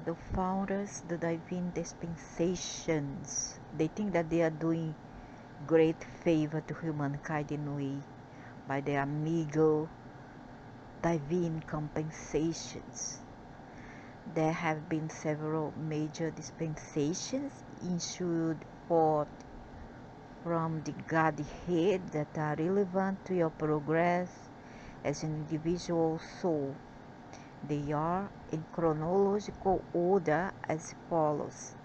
the founders, the divine dispensations, they think that they are doing great favor to humankind in a way by their amigo divine compensations. There have been several major dispensations issued forth from the Godhead that are relevant to your progress as an individual soul. They are in chronological order as follows.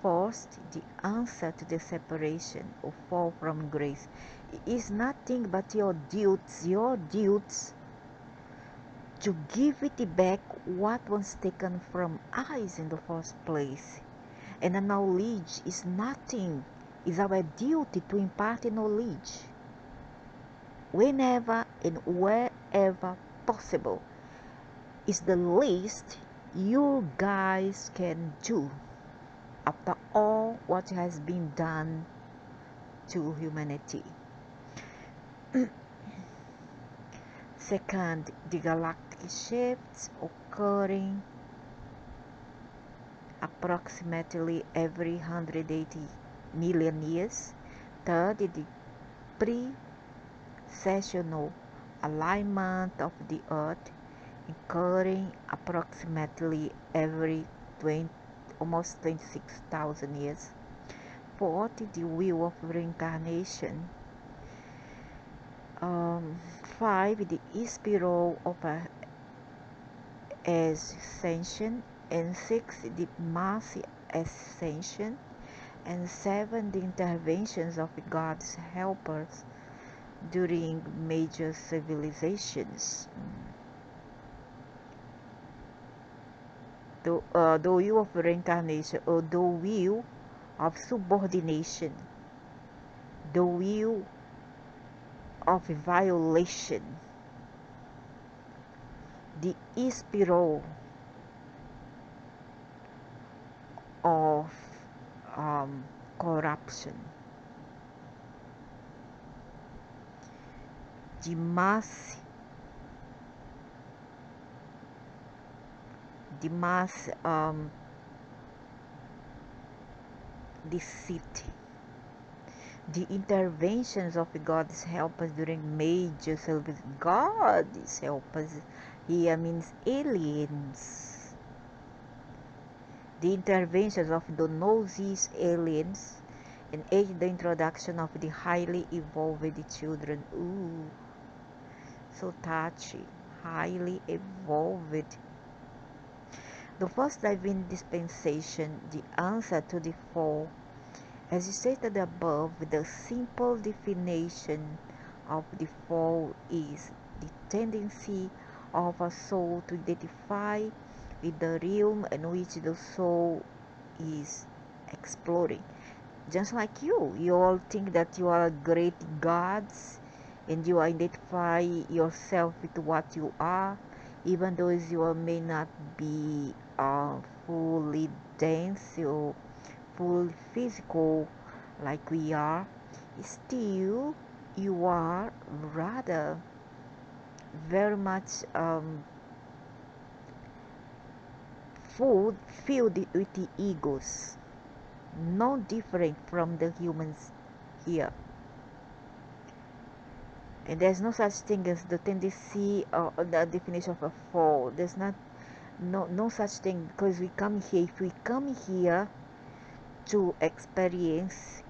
First, the answer to the separation or fall from grace is nothing but your duties to give it back what was taken from us in the first place. And the knowledge is nothing, is our duty to impart knowledge whenever and wherever possible. Is the least you guys can do after all what has been done to humanity. Second, the galactic shifts occurring approximately every 180 million years. Third, the precessional alignment of the earth occurring approximately every almost 26,000 years. Fourth, the wheel of reincarnation. 5, the spiral of ascension. And 6, the mass ascension. And 7, the interventions of God's helpers during major civilizations. The wheel of reincarnation, or the wheel of subordination, the wheel of violation, the spiral of corruption, the mass deceit, the interventions of God's helpers during major service. God's helpers here means aliens. The interventions of the Gnosis aliens and aid the introduction of the highly evolved children. Ooh, so touchy. Highly evolved. The first divine dispensation, the answer to the fall. As stated above, the simple definition of the fall is the tendency of a soul to identify with the realm in which the soul is exploring. Just like you all think that you are great gods and you identify yourself with what you are, even though you may not be fully dense or full physical like we are, still you are rather very much filled with the egos, no different from the humans here. And there's no such thing as the tendency or the definition of a fall. There's no such thing, because we come here, if we come here to experience,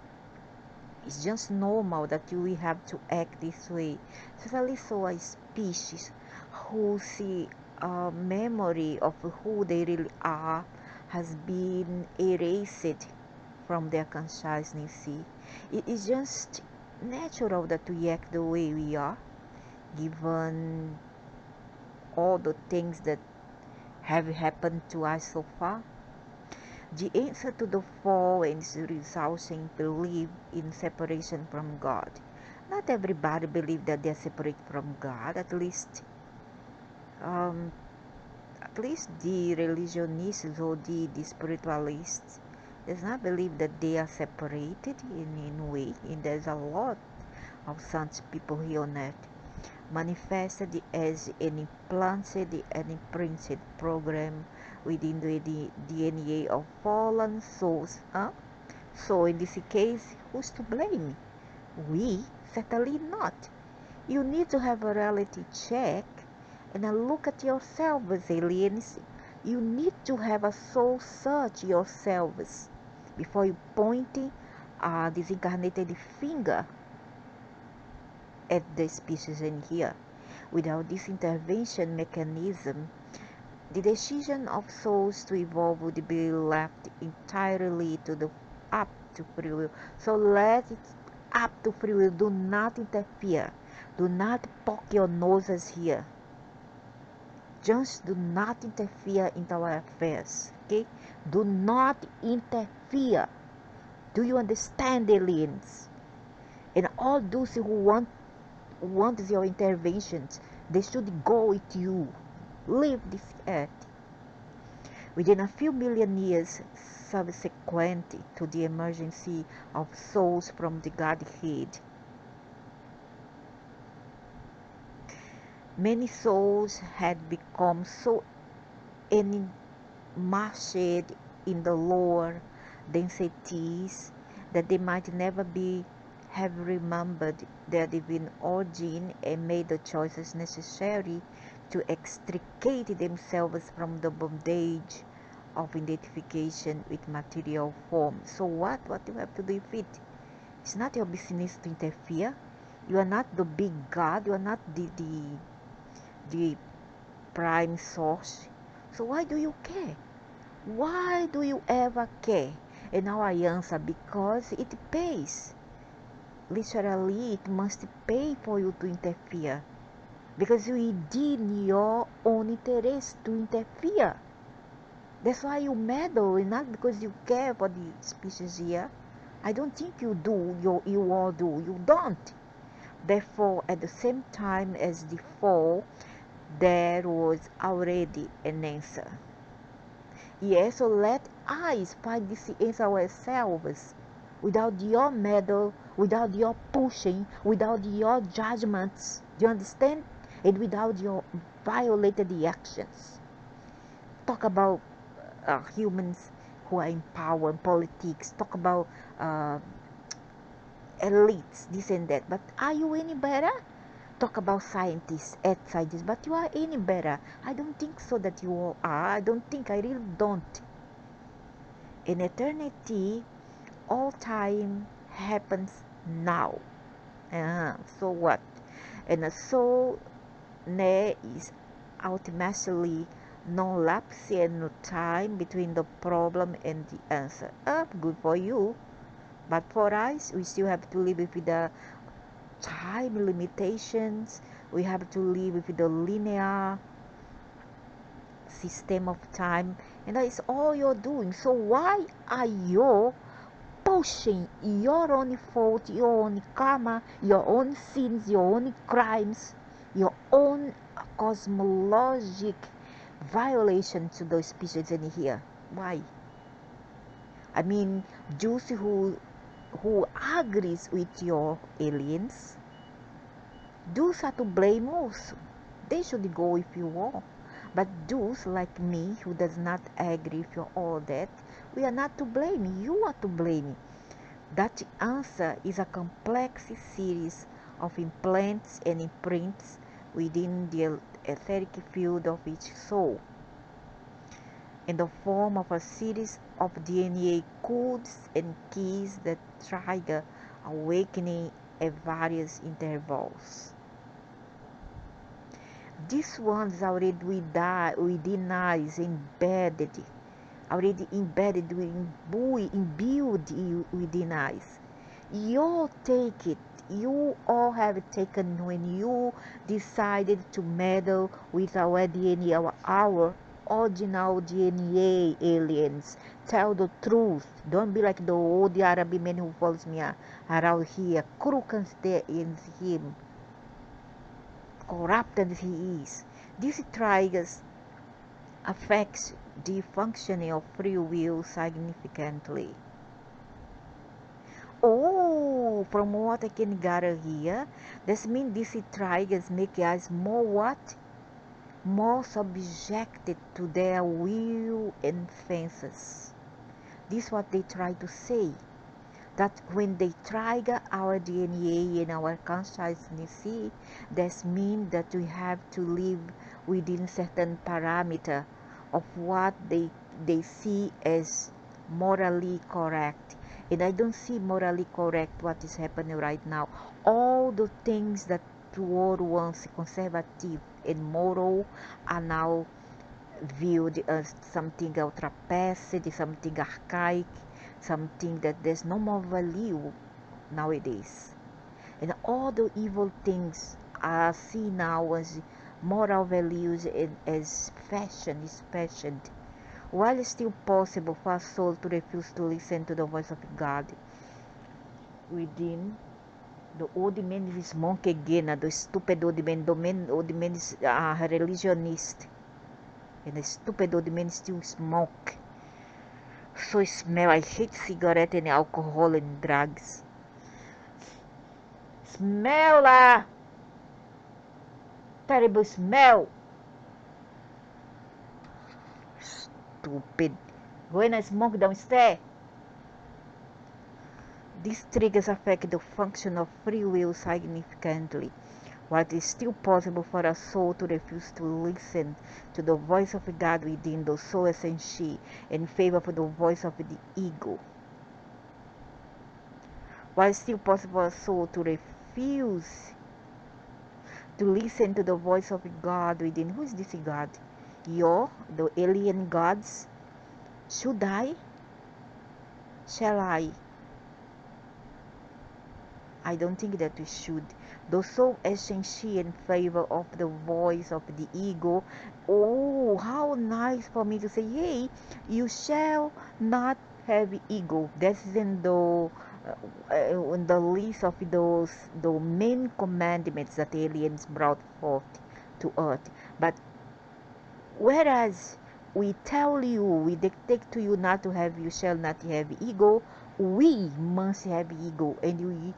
it's just normal that we have to act this way. Especially so a species who see memory of who they really are has been erased from their consciousness. See, it is just natural that we act the way we are, given all the things that have happened to us so far. The answer to the fall is resulting belief in separation from God. Not everybody believes that they are separate from God. At least the religionists or the spiritualists does not believe that they are separated in a way. And there's a lot of such people here on earth, manifested as an implanted and imprinted program within the DNA of fallen souls. So in this case, who's to blame? We? Certainly not. You need to have a reality check and look at yourselves, aliens. You need to have a soul search yourselves before you pointing a disincarnated finger at the species in here. Without this intervention mechanism, the decision of souls to evolve would be left entirely to the up to free will. So let it up to free will. Do not interfere. Do not poke your noses here. Just do not interfere in our affairs. Okay? Do not interfere. Do you understand, aliens? And all those who want your interventions, they should go with you. Leave this earth. Within a few million years subsequent to the emergence of souls from the Godhead, many souls had become so enmeshed in the lower densities that they might never have remembered their divine origin and made the choices necessary to extricate themselves from the bondage of identification with material form. So what you have to do with it? It's not your business to interfere. You are not the big God. You are not the prime source. So why do you care? Why do you ever care? And now I answer, because it pays. Literally, it must pay for you to interfere. Because you did your own interest to interfere. That's why you meddle, and not because you care for the species here. I don't think you do. You all do. You don't. Therefore, at the same time as the fall, there was already an answer. Yes, so let us find this answer ourselves, without your meddle, without your pushing, without your judgments. Do you understand? And without your violated actions. Talk about humans who are in power in politics. Talk about elites, this and that. But are you any better? Talk about scientists, scientists, but you are any better? I don't think so that you all are. I don't think. I really don't. In eternity, all time happens now. So what? And a soul is ultimately no lapse and no time between the problem and the answer. Good for you. But for us, we still have to live with the time limitations. We have to live with the linear system of time, and that is all you're doing. So why are you pushing your own fault, your own karma, your own sins, your own crimes, your own cosmologic violation to those species in here? Why? I mean, those who agrees with your aliens, those are to blame also. They should go if you want. But those like me who does not agree with all that, we are not to blame. You are to blame. That answer is a complex series of implants and imprints within the etheric field of each soul, in the form of a series of DNA codes and keys that trigger awakening at various intervals. These ones already within us, already embedded, imbued within us. You take it. You all have taken when you decided to meddle with our DNA, our original DNA, aliens. Tell the truth. Don't be like the old Arab man who follows me around here. Crooked there in him. Corrupted he is. This triggers affects the functioning of free will significantly. Oh, from what I can gather here, this means these triggers make us more what? more subjected to their will and fancies. This is what they try to say. That when they trigger our DNA and our consciousness, that means that we have to live within certain parameter of what they see as morally correct. And I don't see morally correct what is happening right now. All the things that the world once conservative and moral are now viewed as something ultra passive, something archaic, something that there's no more value nowadays. And all the evil things are seen now as moral values and as fashion is fashioned. While it's still possible for a soul to refuse to listen to the voice of God within, the old man is monk again, the stupid old man is a religionist, and the stupid old man still smoke. So smell, I hate cigarette and alcohol and drugs. Smell lah! Terrible smell! Stupid. When I smoke downstairs. These triggers affect the function of free will significantly. While it is still possible for a soul to refuse to listen to the voice of God within the soul essential in favor of the voice of the ego. While it's still possible for a soul to refuse to listen to the voice of God within. Who is this God? The alien gods? Should I? Shall I? I don't think that we should. Though so essential in favor of the voice of the ego. Oh, how nice for me to say, hey, you shall not have ego. That's in the list of the main commandments that aliens brought forth to earth. But whereas we tell you, we dictate to you not to have, you shall not have ego, we must have ego, and we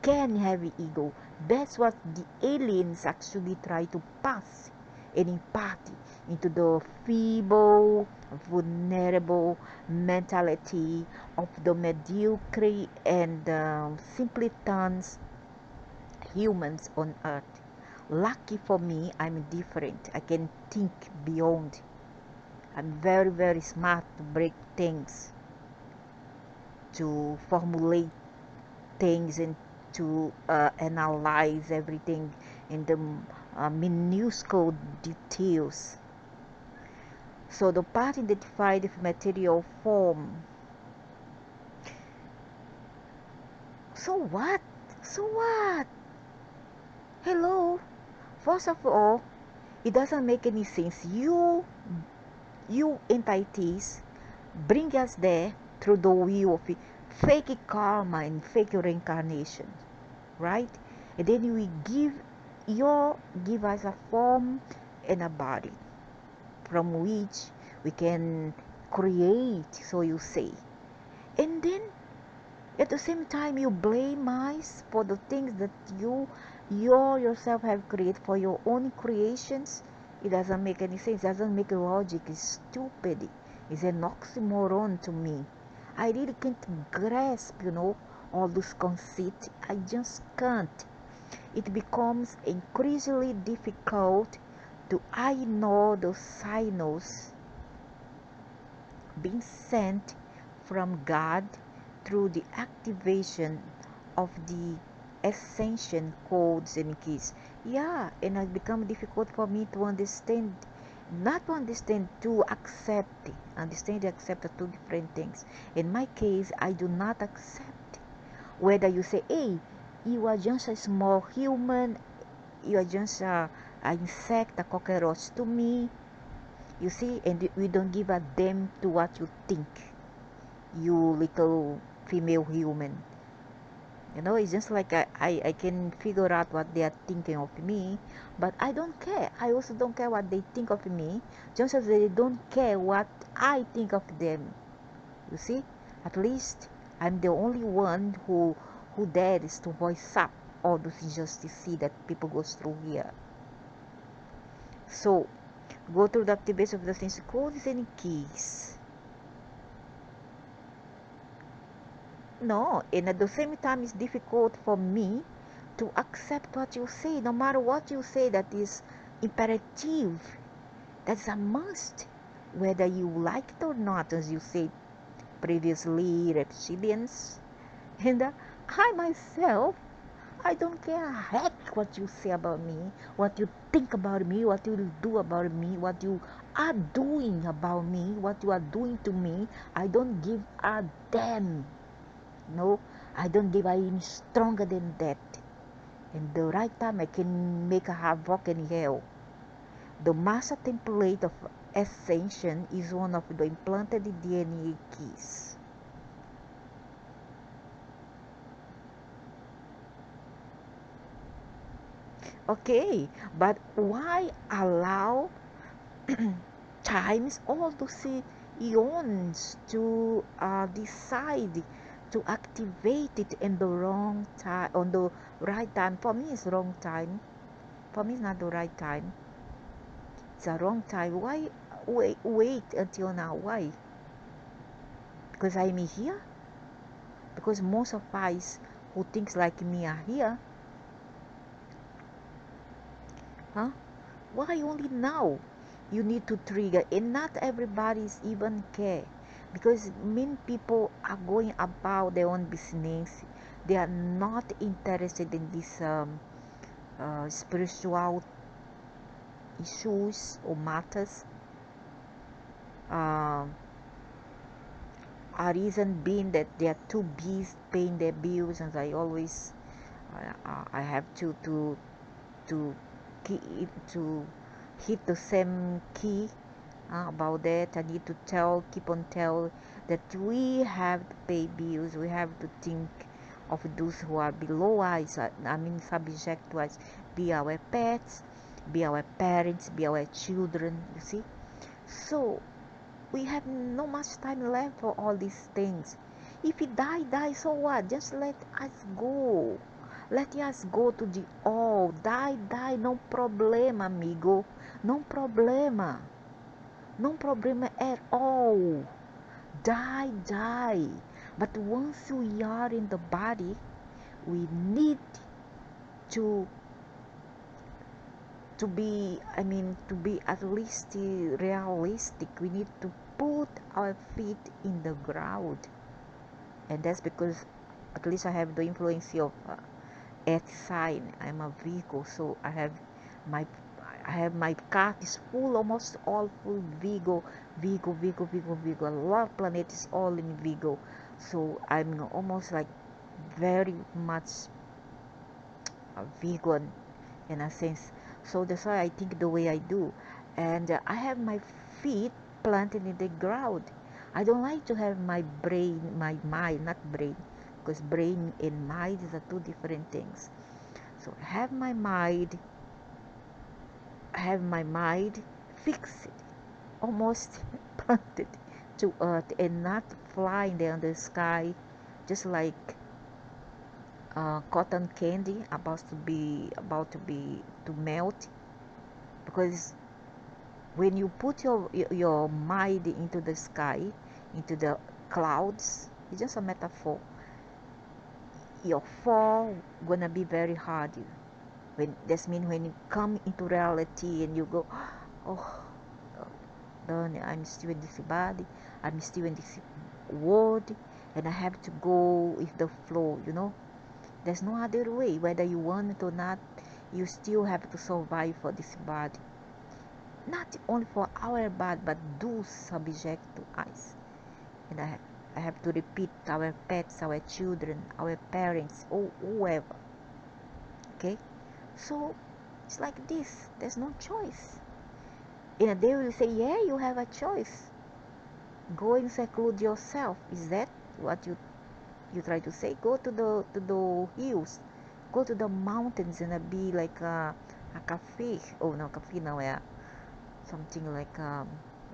can have ego. That's what the aliens actually try to pass and impart into the feeble, vulnerable mentality of the mediocre and simpletons humans on earth. Lucky for me, I'm different. I can think beyond. I'm very, very smart to break things, to formulate things, and to analyze everything in the minuscule details. So the part identified with material form. So what? So what? Hello? First of all, it doesn't make any sense. You entities bring us there through the will of fake karma and fake reincarnation, right? And then we give us a form and a body from which we can create, so you say. And then at the same time you blame us for the things that you yourself have created for your own creations. It doesn't make any sense. It doesn't make logic. It's stupid. It's an oxymoron to me. I really can't grasp, all this conceit. I just can't. It becomes increasingly difficult to ignore the signals being sent from God through the activation of the ascension codes and keys. Yeah, and it becomes difficult for me to understand, not to understand, to accept. Understand and accept are two different things. In my case, I do not accept. Whether you say, hey, you are just a small human, you are just an insect, a cockroach to me, you see, and we don't give a damn to what you think, you little female human. It's just like I can figure out what they are thinking of me, but I don't care. I also don't care what they think of me, just as they don't care what I think of them. You see, at least I'm the only one who dares to voice up all those injustices that people go through here. So Go through the activation of the things, codes and keys. No, and at the same time, it's difficult for me to accept what you say, no matter what you say that is imperative. That's a must, whether you like it or not, as you said previously, reptilians. And I myself, I don't care a heck what you say about me, what you think about me, what you will do about me, what you are doing about me, what you are doing to me. I don't give a damn. No, I don't give a any stronger than that. And the right time I can make a havoc in hell. The master template of ascension is one of the implanted DNA keys. Okay, but why allow times all those eons to decide to activate it in the wrong time, on the right time? For me, it's wrong time. For me, it's not the right time. It's a wrong time. Why wait until now? Why? Because I'm here? Because most of us who thinks like me are here? Huh? Why only now? You need to trigger, and not everybody's even care, because many people are going about their own business. They are not interested in this spiritual issues or matters. Um, a reason being that they are too busy paying their bills, and I always I have to key, to hit the same key about that. I need to keep on tell that we have to pay bills. We have to think of those who are below us. I mean, subject to us. Be our pets, be our parents, be our children. You see, so we have no much time left for all these things. If we die, so what? Just let us go. Let us go to the all. Die, no problema, amigo. No problema. No problema at all. Die. But once we are in the body, we need to to be at least realistic. We need to put our feet in the ground, and that's because at least I have the influence of earth sign. I'm a Virgo, so my I have my card is full, almost all full Virgo. A lot of planets is all in Virgo, so I'm almost like very much a vegan in a sense. So that's why I think the way I do. And I have my feet planted in the ground. I don't like to have my mind, not brain, because brain and mind is two different things. So I have my mind fixed, almost planted to earth, and not flying there in the sky, just like cotton candy about to melt. Because when you put your mind into the sky, into the clouds, it's just a metaphor. Your fall gonna be very hard. When that's mean when you come into reality and you go, oh, darn, I'm still in this body, I'm still in this world, and I have to go with the flow. There's no other way. Whether you want it or not, you still have to survive for this body. Not only for our body, but those subject to us. And I have to repeat, our pets, our children, our parents, or whoever. Okay? So it's like this. There's no choice. And they will say, yeah, you have a choice. Go and seclude yourself. Is that what you try to say? Go to the hills, go to the mountains, and be like a cafe. Oh no, cafe now, yeah. Something like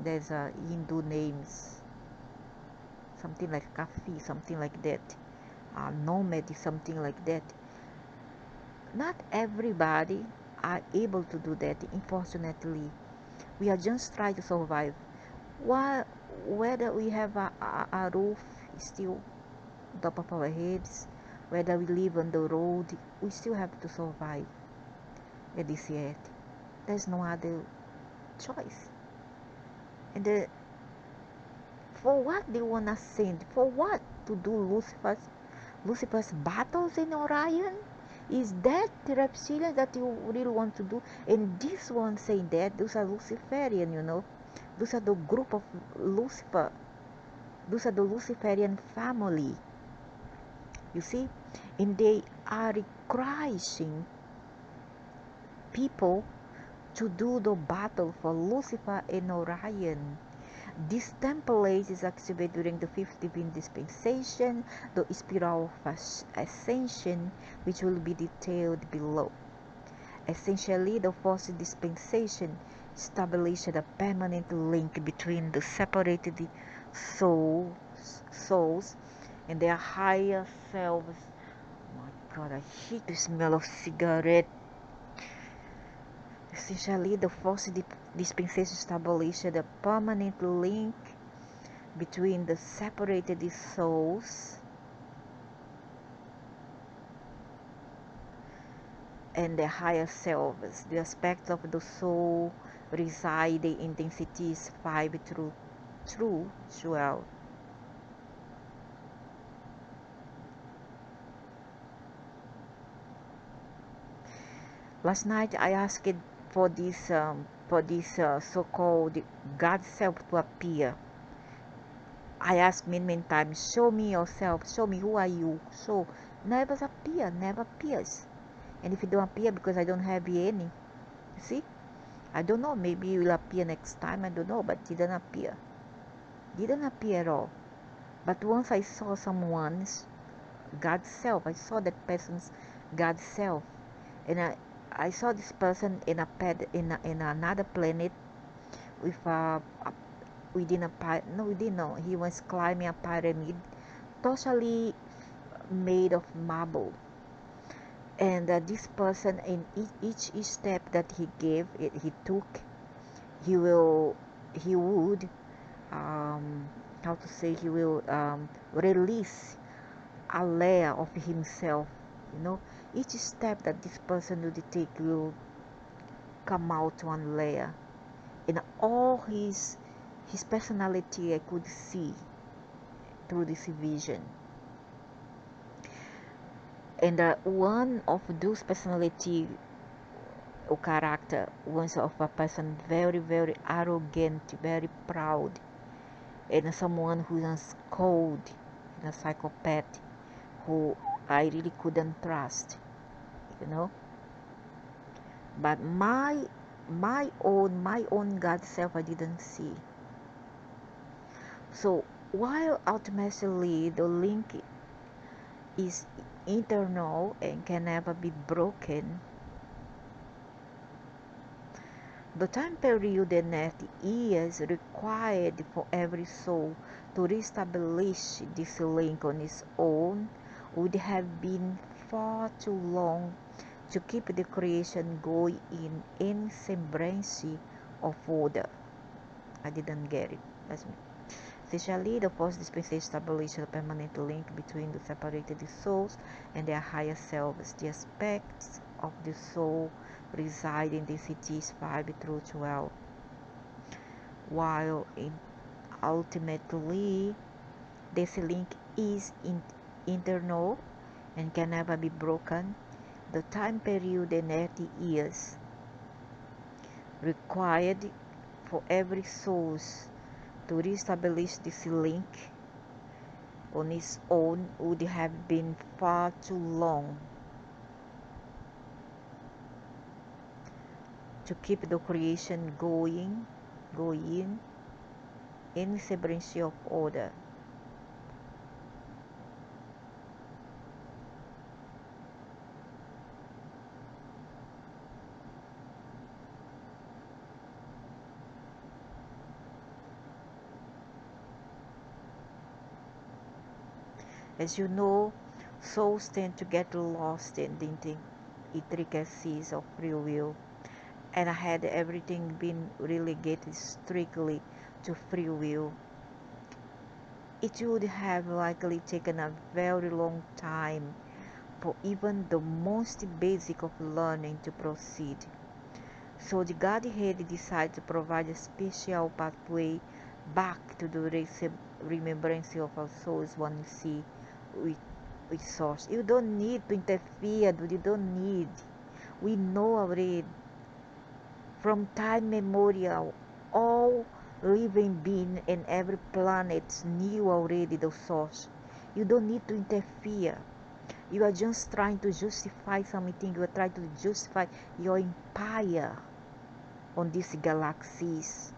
there's a Hindu names, something like cafe, something like that. Nomad is something like that. Not everybody are able to do that, unfortunately. We are just trying to survive. While whether we have a roof still on top of our heads, whether we live on the road, we still have to survive at this earth. There's no other choice. And for what they wanna send? For what? To do Lucifer's battles in Orion? Is that the reptilian that you really want to do? And this one saying that those are Luciferian, you know. Those are the group of Lucifer. Those are the Luciferian family. You see? And they are encouraging people to do the battle for Lucifer and Orion. This template is activated during the fifth divine dispensation, the spiral of ascension, which will be detailed below. Essentially, the fourth dispensation established a permanent link between the separated souls and their higher selves. Oh my God, I hate the smell of cigarette. Essentially, the fourth dispensation established a permanent link between the separated souls and the higher selves. The aspects of the soul reside in intensities 5 through 12. Last night I asked for this so-called God self to appear. I asked many times, show me yourself, show me who are you. So never appears. And if it don't appear because I don't have any, you see, I don't know, maybe it will appear next time, I don't know, but it didn't appear. Didn't appear at all. But once I saw someone's God self, I saw that person's God self, and I saw this person in another planet with within a no, we didn't know, he was climbing a pyramid totally made of marble. And this person, in each step that he took, he would how to say, he will release a layer of himself, you know. Each step that this person would take will come out one layer. In all his personality I could see through this vision. And one of those personality or character was of a person very arrogant, very proud, and someone who is cold, and a psychopath who I really couldn't trust, you know. But my own God self I didn't see. So while ultimately the link is internal and can never be broken, the time period and years required for every soul to reestablish this link on its own would have been far too long to keep the creation going in any semblance of order. I didn't get it. That's me. Essentially, the fourth dispensation established a permanent link between the separated souls and their higher selves. The aspects of the soul reside in the cities 5 through 12, while ultimately this link is internal and can never be broken. The time period and 80 years required for every soul to reestablish this link on its own would have been far too long to keep the creation going in semblance of order. As you know, souls tend to get lost in the intricacies of free will and had everything been relegated strictly to free will, it would have likely taken a very long time for even the most basic of learning to proceed. So the Godhead decided to provide a special pathway back to the remembrance of our souls one see with source. You don't need to interfere, dude. You don't need. We know already from time memorial, all living being and every planet knew already the source. You don't need to interfere. You are just trying to justify something. You are trying to justify your empire on these galaxies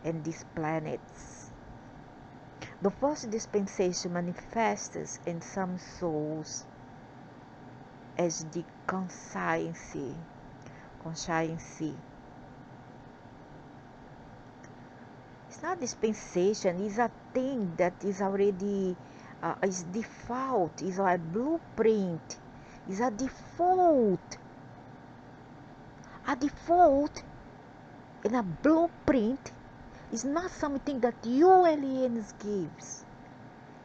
and these planets. The first dispensation manifests in some souls as the conscience. It's not dispensation, it's a thing that is already is default, is a blueprint, is a default. A default and a blueprint is not something that you aliens gives.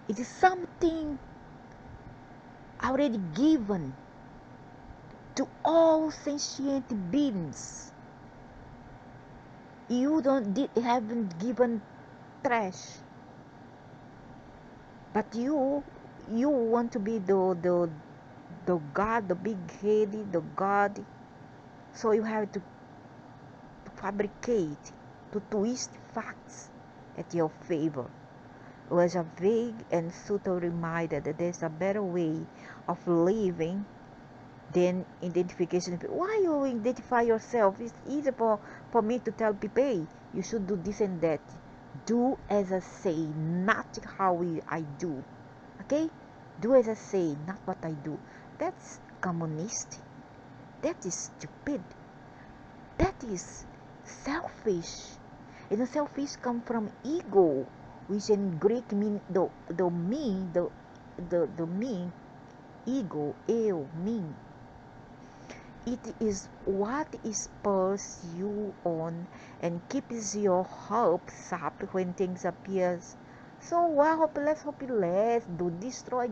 It is something already given to all sentient beings. You haven't given trash, but you want to be the God, the big headed, the God. So you have to fabricate, to twist facts at your favor. It was a vague and subtle reminder that there's a better way of living than identification. Why you identify yourself? It's easy for me to tell people, hey, you should do this and that. Do as I say, not how I do. Okay? Do as I say, not what I do. That's communist. That is stupid. That is selfish. And the selfish come from ego, which in Greek mean the me, the me, ego, eu, me. It is what spurs you on and keeps your hopes up when things appear so hopeless. Do destroy.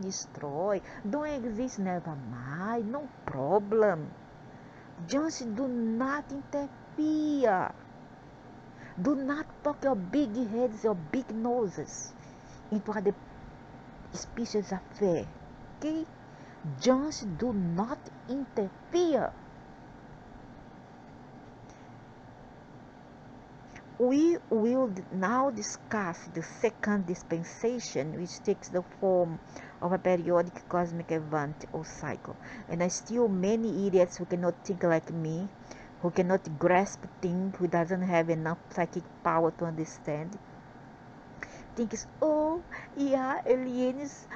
Don't exist, never mind, no problem. Just do not interfere. Do not poke your big heads, your big noses into other species' affair. Okay? Just do not interfere. We will now discuss the second dispensation, which takes the form of a periodic cosmic event or cycle. And I still many idiots who cannot think like me, who cannot grasp things, who doesn't have enough psychic power to understand, thinks, oh, yeah, aliens,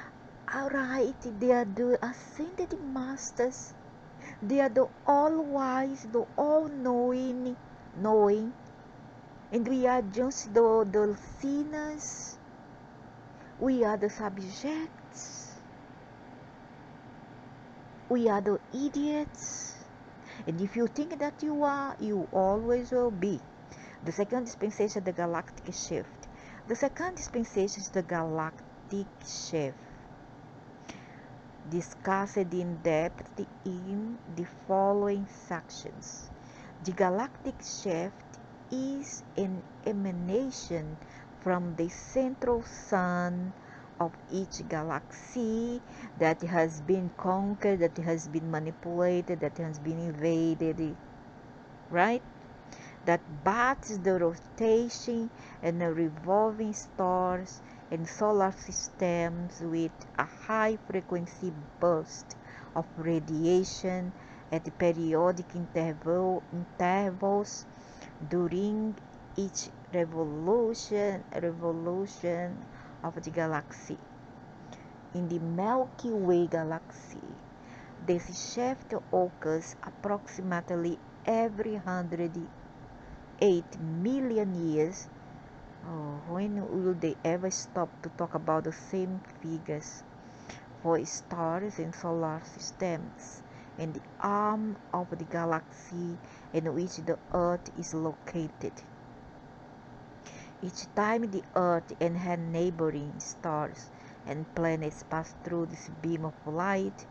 alright, they are the ascended masters. They are the all-wise, the all-knowing, and we are just the sinners. We are the subjects. We are the idiots. And if you think that you are, you always will be. The second dispensation, the galactic shift. The second dispensation is the galactic shift, discussed in depth in the following sections. The galactic shift is an emanation from the central sun of each galaxy that has been conquered, that has been manipulated, that has been invaded, right? That bats the rotation and the revolving stars and solar systems with a high frequency burst of radiation at periodic intervals during each revolution of the galaxy. In the Milky Way galaxy, this shift occurs approximately every 108 million years. Oh, when will they ever stop to talk about the same figures for stars and solar systems and the arm of the galaxy in which the Earth is located. Each time the Earth and her neighboring stars and planets pass through this beam of light,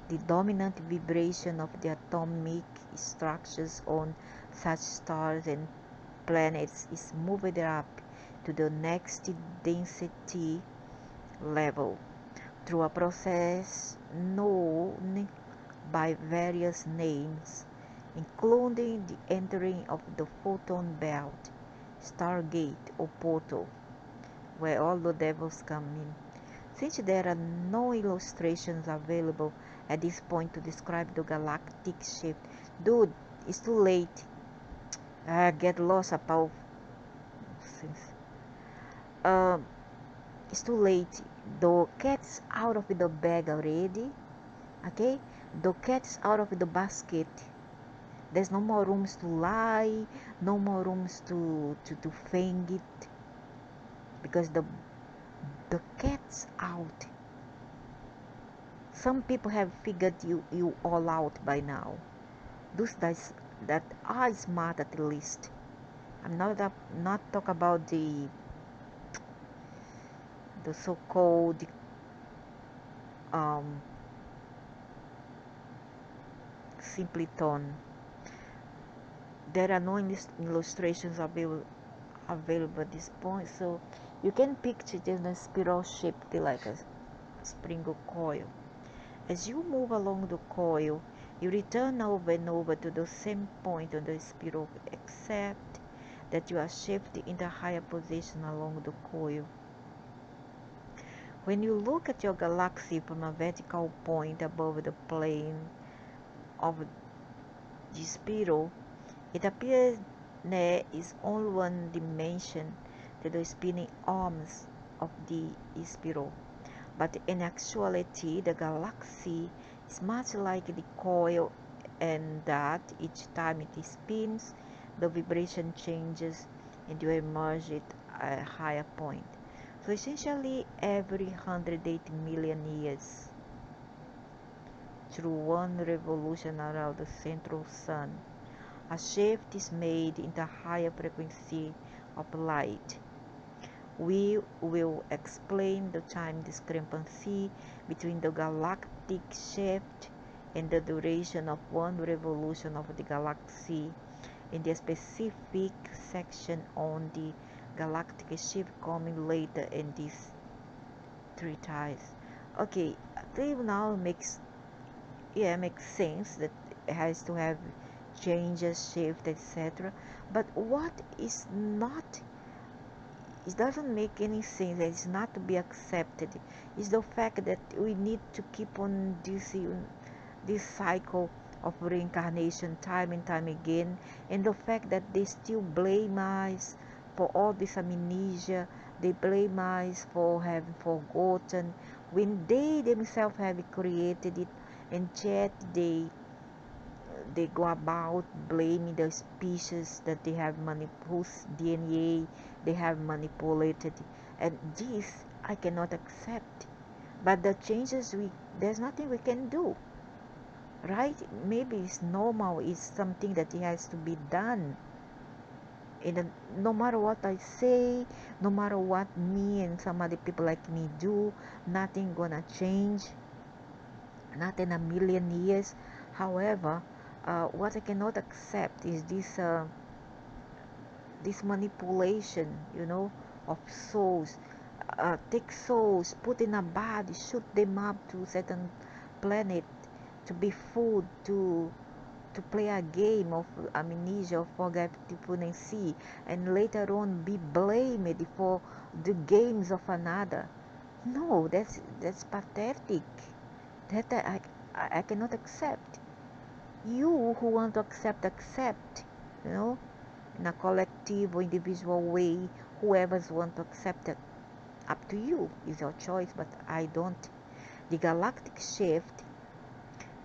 the dominant vibration of the atomic structures on such stars and planets is moved up to the next density level through a process known by various names, including the entering of the photon belt, stargate or portal, where all the devils come in. Since there are no illustrations available at this point to describe the galactic shift, dude, it's too late. Get lost about uh, it's too late. The cat's out of the bag already. Okay, the cat's out of the basket. There's no more rooms to lie, no more rooms to feign it, because the cat's out. Some people have figured you all out by now. Those that are smart at least. I'm not talk about the so-called um, simpleton. There are no illustrations available at this point, so you can picture it in a spiral shaped like a spring coil. As you move along the coil, you return over and over to the same point on the spiral, except that you are shifted in the higher position along the coil. When you look at your galaxy from a vertical point above the plane of the spiral, it appears there is only one dimension to the spinning arms of the spiral. But in actuality, the galaxy is much like the coil, and that each time it spins, the vibration changes and you emerge at a higher point. So essentially, every 180 million years, through one revolution around the central sun, a shift is made in the higher frequency of light. We will explain the time discrepancy between the galactic shift and the duration of one revolution of the galaxy in the specific section on the galactic shift coming later in this treatise. Okay, I think now makes sense that it has to have changes, shift, etc. But what is not, it doesn't make any sense, it's not to be accepted, is the fact that we need to keep on this cycle of reincarnation time and time again, and the fact that they still blame us for all this amnesia, they blame us for having forgotten when they themselves have created it, and yet they go about blaming the species that they have whose DNA they have manipulated, and this I cannot accept. But the changes, there's nothing we can do, right? Maybe it's normal, it's something that it has to be done. And no matter what I say, no matter what me and some other people like me do, nothing gonna change, not in a million years. However, what I cannot accept is this manipulation, of souls. Take souls, put in a body, shoot them up to certain planet to be food, to play a game of amnesia or forgetfulness, and later on be blamed for the games of another. No, that's pathetic. That I cannot accept. You who want to accept, in a collective or individual way. Whoever's want to accept it, up to you, is your choice, but I don't. The galactic shift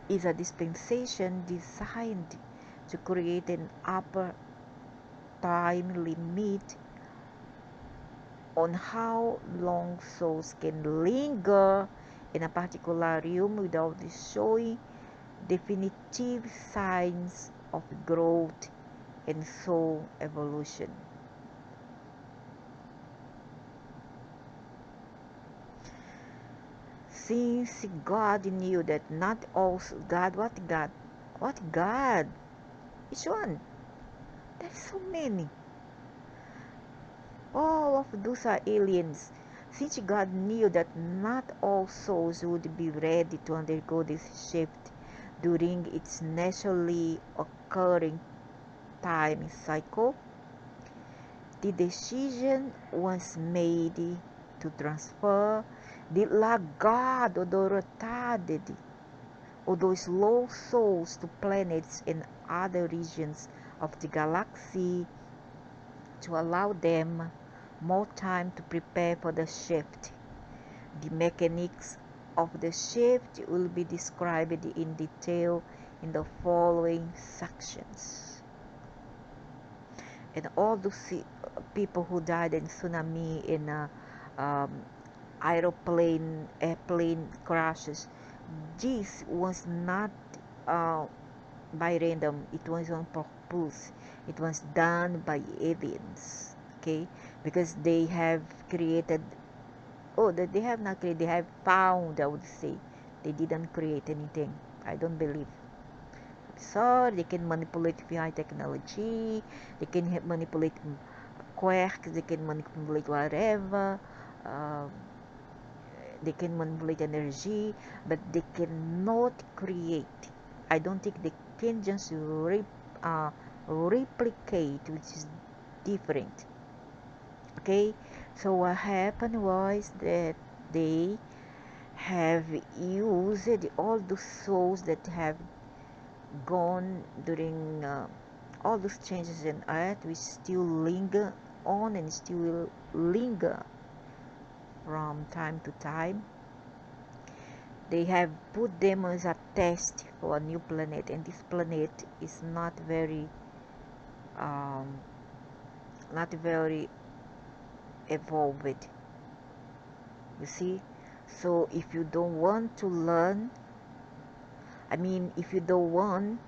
is a dispensation designed to create an upper time limit on how long souls can linger in a particular realm without showing definitive signs of growth and soul evolution. Since God knew that not all God, what God? Which one? There's so many. All of those are aliens. Since God knew that not all souls would be ready to undergo this shift during its naturally occurring time cycle, the decision was made to transfer the lagad o dorotade or those low souls to planets and other regions of the galaxy to allow them more time to prepare for the shift. The mechanics of the shift will be described in detail in the following sections. And all those people who died in tsunami, in um, airplane crashes, this was not by random. It was on purpose. It was done by aliens. Okay, because they have created. Oh, they have not created. They have found. I would say they didn't create anything. I don't believe. So they can manipulate high technology. They can manipulate quarks. They can manipulate whatever. Um, they can manipulate energy, but they cannot create. I don't think they can just replicate, which is different. Okay, so what happened was that they have used all the souls that have gone during all those changes in earth, which still linger on and still linger from time to time. They have put them as a test for a new planet, and this planet is um, not very evolved. You see, so if you don't want to learn, if you don't want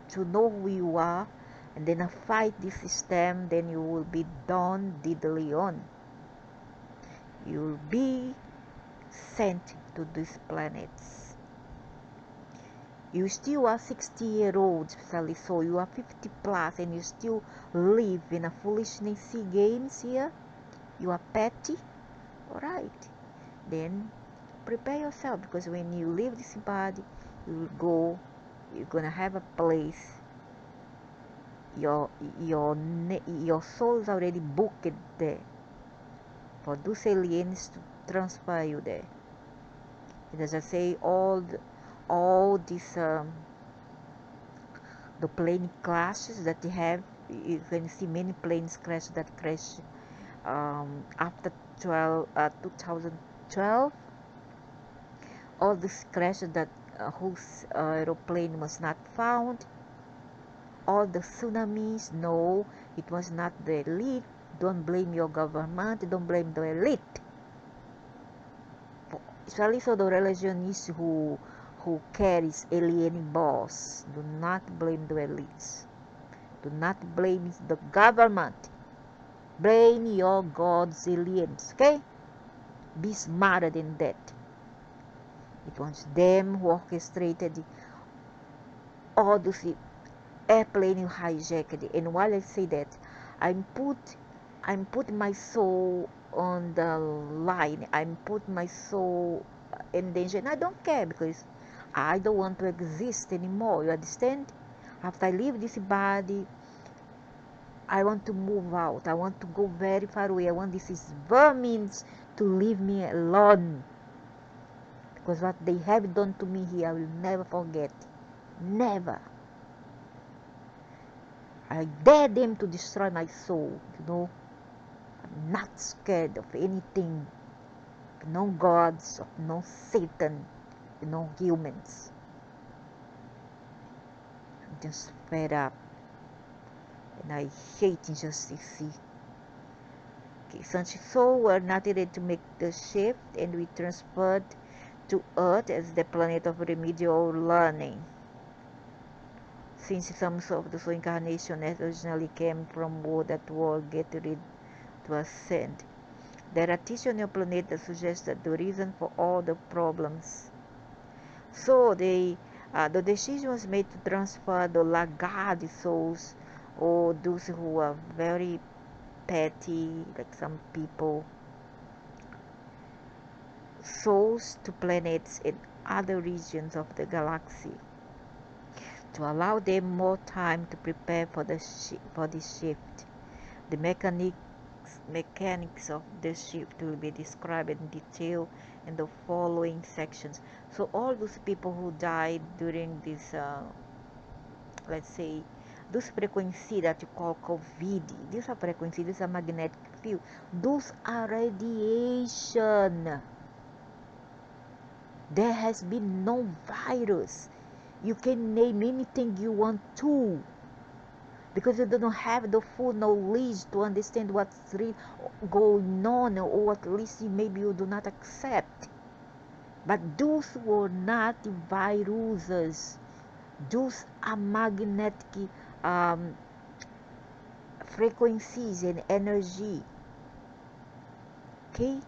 to know who you are, and then fight this system, then you will be done diddly on. You'll be sent to these planets. You still are 60-year-old, especially so you are 50 plus, and you still live in a foolishness games here. You are petty, alright. Then prepare yourself, because when you leave this body, you're gonna have a place. Your soul is already booked there for those aliens to transfer you there. And as I say, all these the plane crashes that they have, you can see many planes crash after 2012. All these crashes that whose aeroplane was not found. All the tsunamis, no, it was not the elite. Don't blame your government, don't blame the elite. Especially so the religionists who carries alien boss. Do not blame the elites. Do not blame the government. Blame your God's aliens, okay? Be smarter than that. It was them who orchestrated all those airplane hijacked. And while I say that, I'm put my soul on the line. I'm put my soul in danger, and I don't care, because I don't want to exist anymore. You understand? After I leave this body, I want to move out. I want to go very far away. I want these vermins to leave me alone, because what they have done to me here, I will never forget. Never. I dare them to destroy my soul, I'm not scared of anything. No gods, no Satan, no humans. I'm just fed up. And I hate injustice. Okay, such souls were not ready to make the shift, and we transferred to Earth as the planet of remedial learning. since some of the soul incarnation originally came from wood that will get rid to ascend. There are additional planets that suggest that the reason for all the problems. So the decision was made to transfer the laggard souls, or those who are very petty, like some people, souls to planets in other regions of the galaxy, to allow them more time to prepare for the shift. The mechanics of the shift will be described in detail in the following sections. So all those people who died during this, let's say, those frequency that you call COVID, these are frequency, these are magnetic field, those are radiation. There has been no virus. You can name anything you want to, because you don't have the full knowledge to understand what's really going on, or at least maybe you do not accept. But those were not viruses. Those are magnetic frequencies and energy. Okay?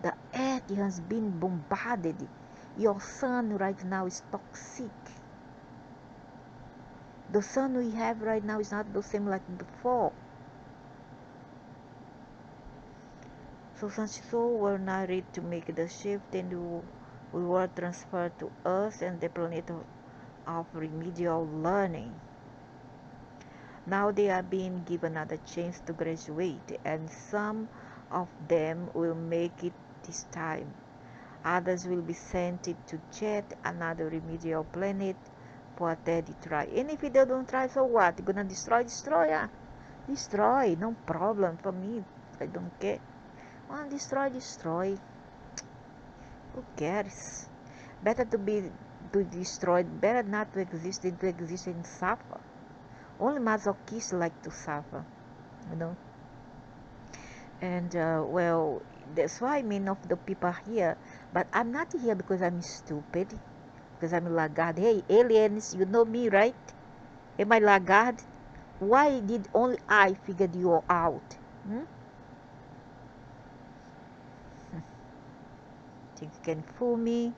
The earth has been bombarded. Your sun right now is toxic. The sun we have right now is not the same like before. So such soul were not ready to make the shift, and we were transferred to Earth and the planet of remedial learning. Now they are being given another chance to graduate, and some of them will make it this time. Others will be sent to yet another remedial planet for a third try. And if they don't try, so what? You're gonna destroy? Destroy, no problem for me. I don't care. Destroy. Who cares? Better to destroyed, better not to exist than to exist and suffer. Only masochists like to suffer, you know. And well, that's why many of the people are here. But I'm not here because I'm stupid, because I'm a laggard. Hey, aliens, you know me, right? Am I laggard? Why did only I figure you out? Think you can fool me?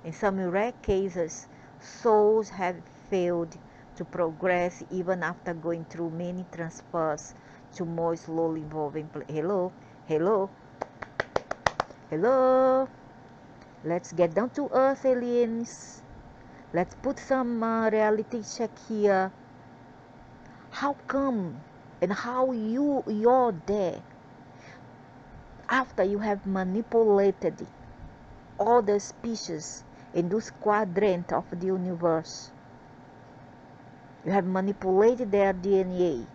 In some rare cases, souls have failed to progress even after going through many transfers to more slowly evolving. Hello. Let's get down to earth, aliens. Let's put some reality check here. How come and how you're there after you have manipulated all the species in this quadrant of the universe? You have manipulated their DNA.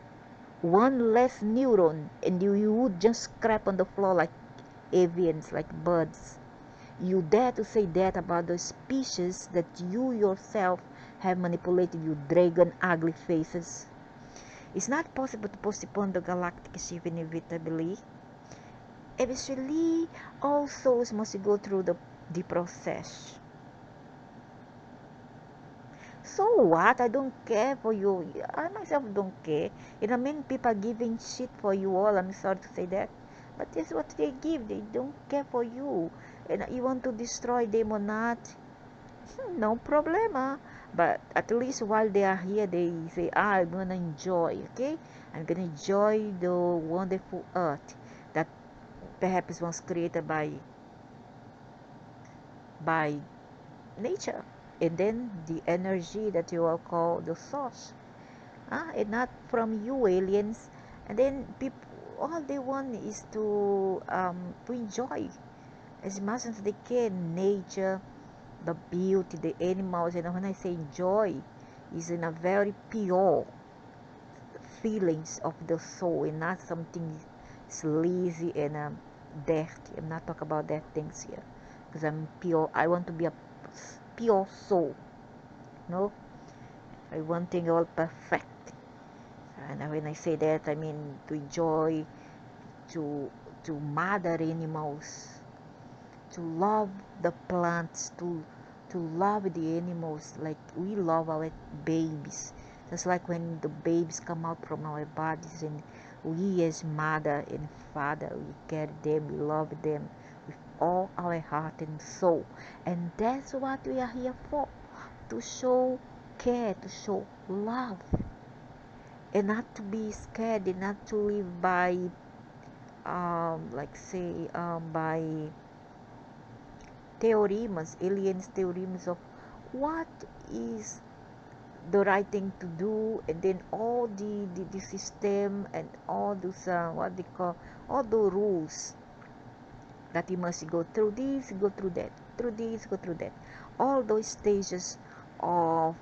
One less neuron and you would just scrap on the floor like avians, like birds. You dare to say that about the species that you yourself have manipulated, you dragon ugly faces. It's not possible to postpone the galactic shift inevitably. Eventually, all souls must go through the process. So what? I don't care for you. I myself don't care. Many people are giving shit for you all. I'm sorry to say that. But this is what they give. They don't care for you. And you want to destroy them or not? No problem. But at least while they are here, they say, I'm going to enjoy, okay? I'm going to enjoy the wonderful earth that perhaps was created by nature. And then the energy that you all call the source, and not from you aliens. And then people, all they want is to enjoy as much as they can nature, the beauty, the animals. And when I say enjoy, is in a very pure feelings of the soul, and not something sleazy and dirty. I'm not talking about that things here, because I'm pure. I want to be a pure soul. No, I want things all perfect. And when I say that, I mean to enjoy, to mother animals, to love the plants, to to love the animals like we love our babies. Just like when the babies come out from our bodies, and we as mother and father, we care them, we love them with all our heart and soul. And that's what we are here for, to show care, to show love, and not to be scared, and not to live by by theorems, aliens theorems of what is the right thing to do, and then all the system and all those what they call, all the rules that you must go through this, go through that, through this, go through that, all those stages of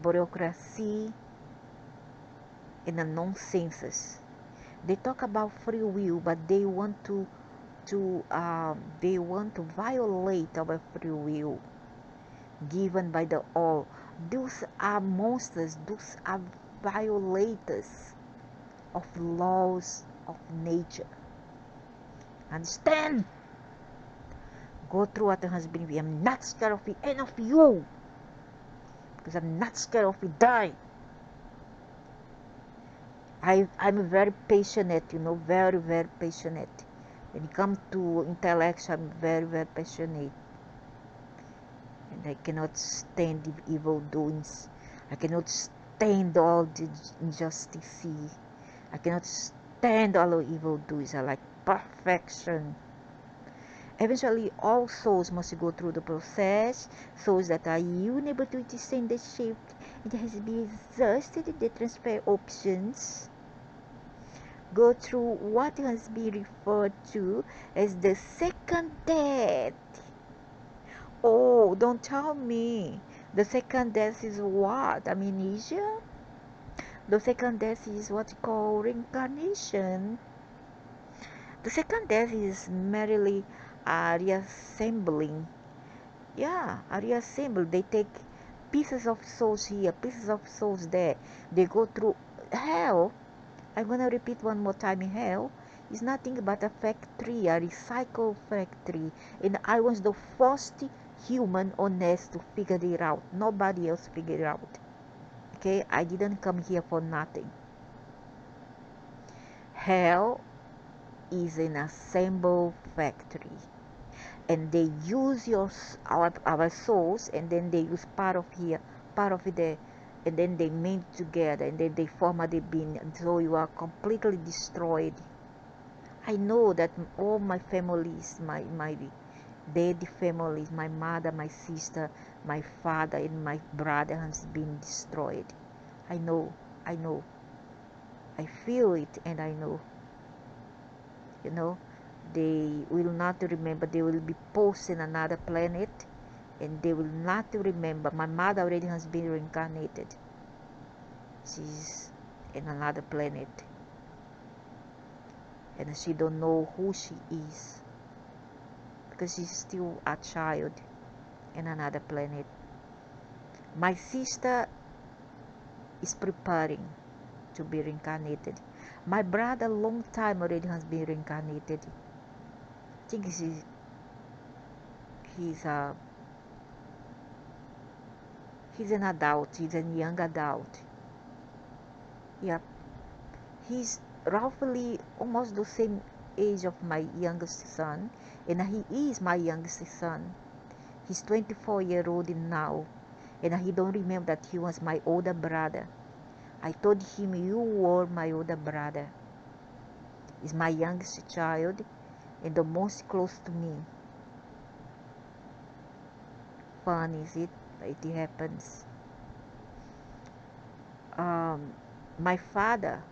bureaucracy and the nonsenses. They talk about free will, but they want to violate our free will given by the all. Those are monsters, those are violators of laws of nature. Understand? Go through what has been. I'm not scared of any of you, because I'm not scared of you die. I'm very passionate, very, very passionate. When it comes to intellect, I'm very, very passionate. And I cannot stand the evil doings. I cannot stand all the injustice. I cannot stand all the evil doings. I like perfection. Eventually, all souls must go through the process. Souls that are unable to discern the shift, it has been exhausted the transfer options. Go through what has been referred to as the second death. Oh, don't tell me. The second death is what? Amnesia? The second death is what you call reincarnation. The second death is merely a reassembling. Yeah, a reassemble. They take pieces of souls here, pieces of souls there. They go through hell. I'm going to repeat one more time. In hell is nothing but a factory, a recycle factory. And I was the first human on earth to figure it out. Nobody else figured it out. Okay, I didn't come here for nothing. Hell is an assemble factory, and they use our souls, and then they use part of here, part of it there, and then they made together, and then they form the being, and so you are completely destroyed. I know that all my families, my dead families, my mother, my sister, my father, and my brother has been destroyed. I know, I feel it, and I know. They will not remember. They will be posted in another planet, and they will not remember. My mother already has been reincarnated. She's in another planet, and she don't know who she is, because she's still a child in another planet. My sister is preparing to be reincarnated. My brother long time already has been reincarnated. I think he's an adult. He's a young adult. Yep. He's roughly almost the same age of my youngest son, and he is my youngest son. He's 24-year-old now, and he don't remember that he was my older brother. I told him, you were my older brother. He's my youngest child and the most close to me. Fun, is it? But it happens. My father,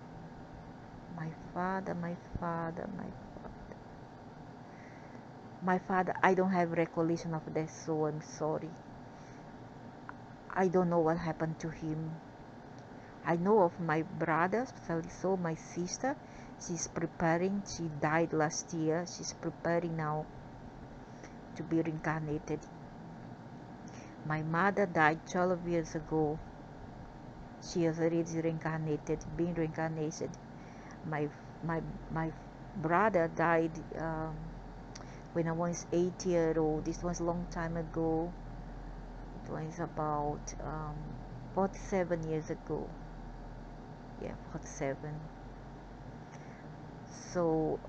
I don't have recollection of that, so I'm sorry. I don't know what happened to him. I know of my brother, especially so my sister. She's preparing. She died last year. She's preparing now to be reincarnated. My mother died 12 years ago. She has already reincarnated, been reincarnated. My brother died when I was 8 years old. This was a long time ago. was about 47 years ago. Yeah, 47. So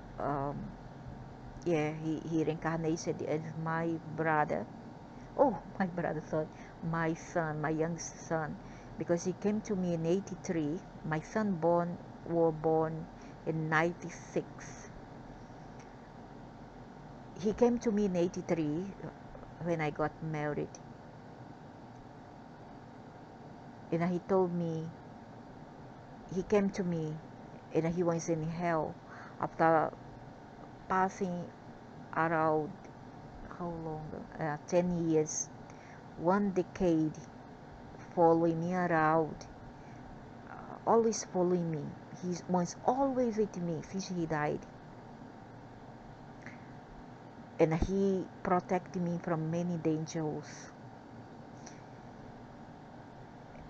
yeah, he reincarnated as my brother. Oh, my brother, sorry, my son, my youngest son, because he came to me in 83. My son were born in 96. He came to me in 83 when I got married, and he told me, he came to me and he was in hell after passing around, how long, 10 years, 1 decade, following me around, always following me. He was always with me since he died, and he protected me from many dangers.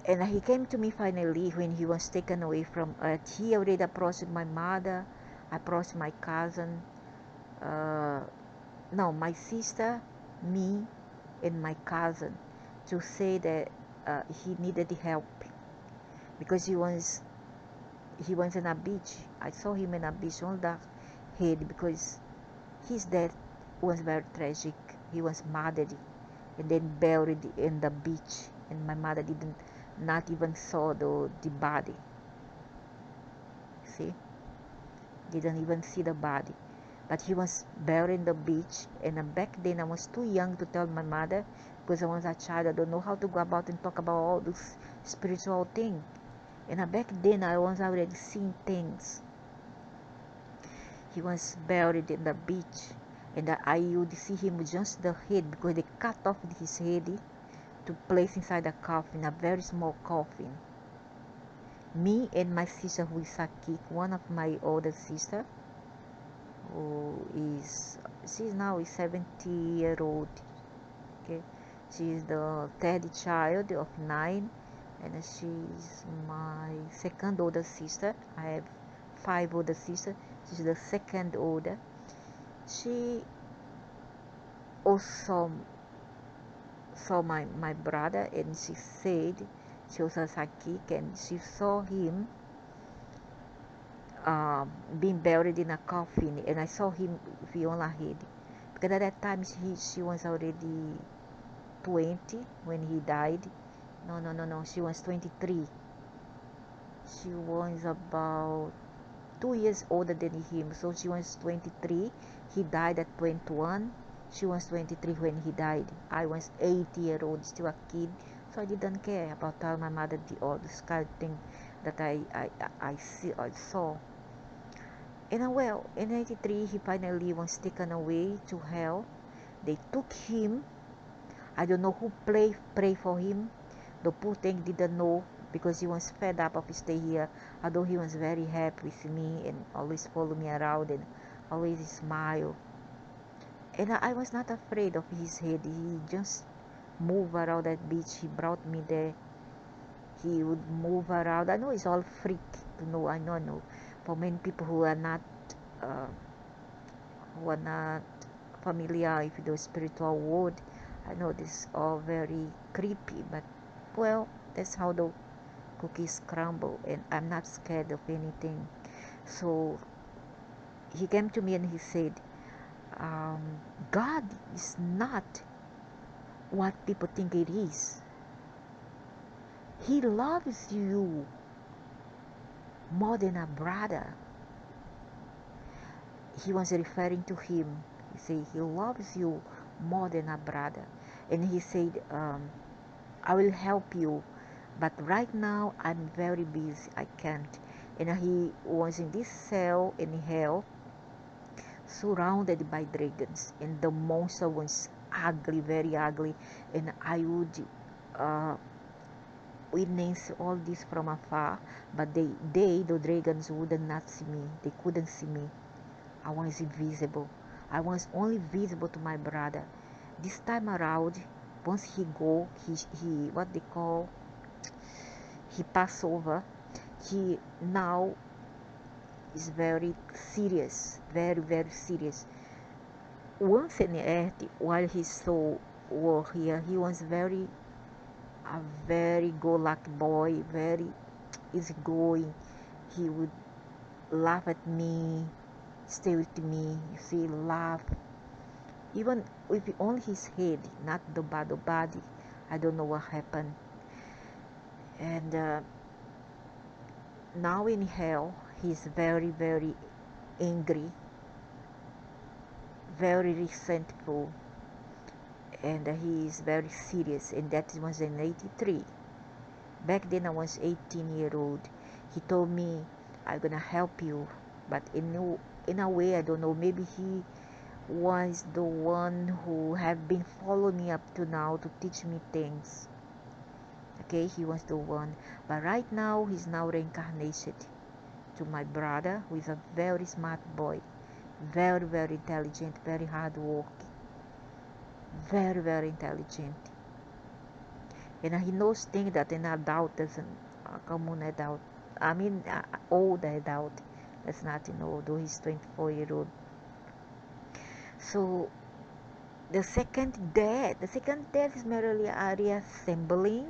And he came to me finally when he was taken away from earth. He already approached my mother, approached my cousin, no, my sister, me, and my cousin, to say that he needed help because he was in a beach. I saw him in a beach on the head because his death was very tragic. He was murdered and then buried in the beach, and my mother didn't not even saw the body. See, didn't even see the body, but he was buried in the beach. And back then I was too young to tell my mother because I was a child. I don't know how to go about and talk about all those spiritual things. And back then I was already seeing things. He was buried in the beach, and I would see him with just the head because they cut off his head to place inside a coffin, a very small coffin. Me and my sister, who is Sakik, one of my older sister, she's now 70-year-old. Okay, she is the third child of 9, and she's my second older sister. I have 5 older sisters. She's the second older. She also saw my brother, and she said she was a psychic, and she saw him being buried in a coffin, and I saw him with Viola head because at that time she was already 20 when he died. No, she was 23. She was about 2 years older than him, so she was 23. He died at 21. She was 23 when he died. I was 80-year-old, still a kid, so I didn't care about telling my mother all this kind of thing that I saw. And well, in 83 he finally was taken away to hell. They took him. I don't know who pray for him. The poor thing didn't know because he was fed up of stay here. Although he was very happy with me and always follow me around and always smile. And I was not afraid of his head. He just moved around that beach. He brought me there. He would move around. I know it's all freak to know. I know. For many people uh, who are not familiar with the spiritual world, I know this is all very creepy. But well, that's how the cookies crumble, and I'm not scared of anything. So he came to me and he said, God is not what people think it is. He loves you more than a brother. He was referring to him. He said he loves you more than a brother. And he said, I will help you, but right now I'm very busy. I can't. And he was in this cell in hell, surrounded by dragons, and the monster was ugly, very ugly. And I would witness all this from afar, but the dragons would not see me. They couldn't see me. I was invisible. I was only visible to my brother. This time around, once he what they call, he passed over. He now is very serious, very serious. Once in the earth, while his soul were here, he was very a very go-lucky boy, very easygoing. He would laugh at me, stay with me, you see, laugh. Even with only his head, not the body. I don't know what happened. And now in hell, he's very, very angry, very resentful, and he is very serious. And that was in 83. Back then I was 18-year-old. He told me, I'm gonna help you, but in a way, I don't know, maybe he was the one who have been following me up to now to teach me things. Okay, he was the one, but right now he's now reincarnated to my brother, who is a very smart boy, very, very intelligent, very hardworking, very, very intelligent. And he knows things that an adult doesn't, a common adult, I mean, old adult, that's not, although he's 24-year-old. So the second death is merely a reassembling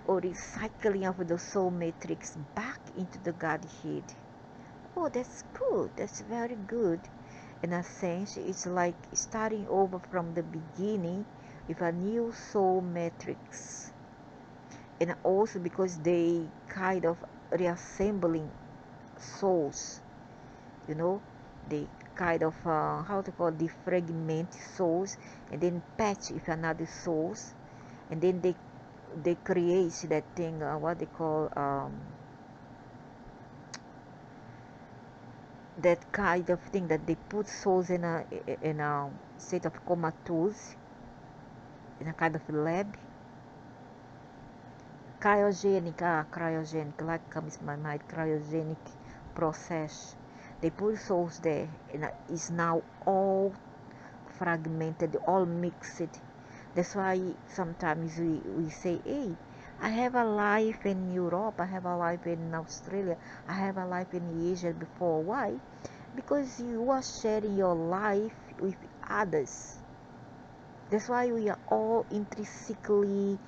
or recycling of the soul matrix back into the Godhead. Oh, that's good. That's very good. In a sense, it's like starting over from the beginning with a new soul matrix. And also because they kind of reassembling souls, they kind of how to call, defragment souls and then patch with another souls, and then they create that thing, what they call, that kind of thing that they put souls in a state of comatose in a kind of lab. Cryogenic, like comes to my mind, cryogenic process. They put souls there, and it's now all fragmented, all mixed. That's why sometimes we say, hey, I have a life in Europe, I have a life in Australia, I have a life in Asia before. Why? Because you are sharing your life with others. That's why we are all intrinsically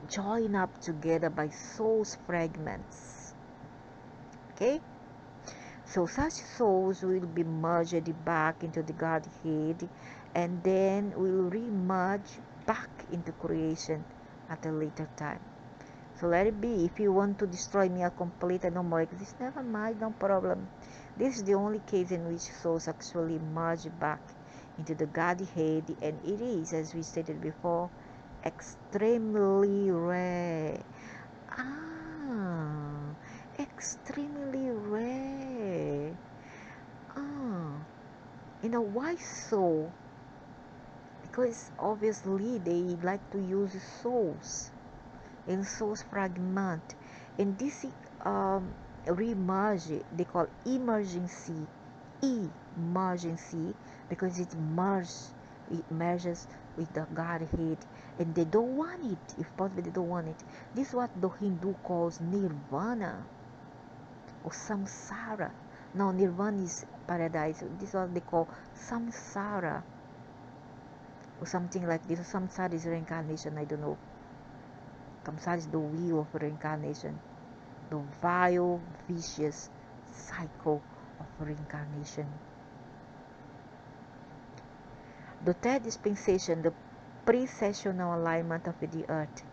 joined up together by soul's fragments. Okay? So such souls will be merged back into the Godhead, and then will re-merge back into creation at a later time. So let it be. If you want to destroy me completely, no more exist, never mind, no problem. This is the only case in which souls actually merge back into the Godhead, and it is, as we stated before, extremely rare. Extremely rare. In a wise soul, because obviously they like to use souls, and souls fragment, and this remerge, they call emergency, because it merges with the Godhead, and they don't want it. If possible, they don't want it. This is what the Hindu calls nirvana or samsara. Now nirvana is paradise. This is what they call samsara or something like this. Samsara is reincarnation, I don't know. Samsara is the wheel of reincarnation, the vile, vicious cycle of reincarnation. The third dispensation, the precessional alignment of the earth.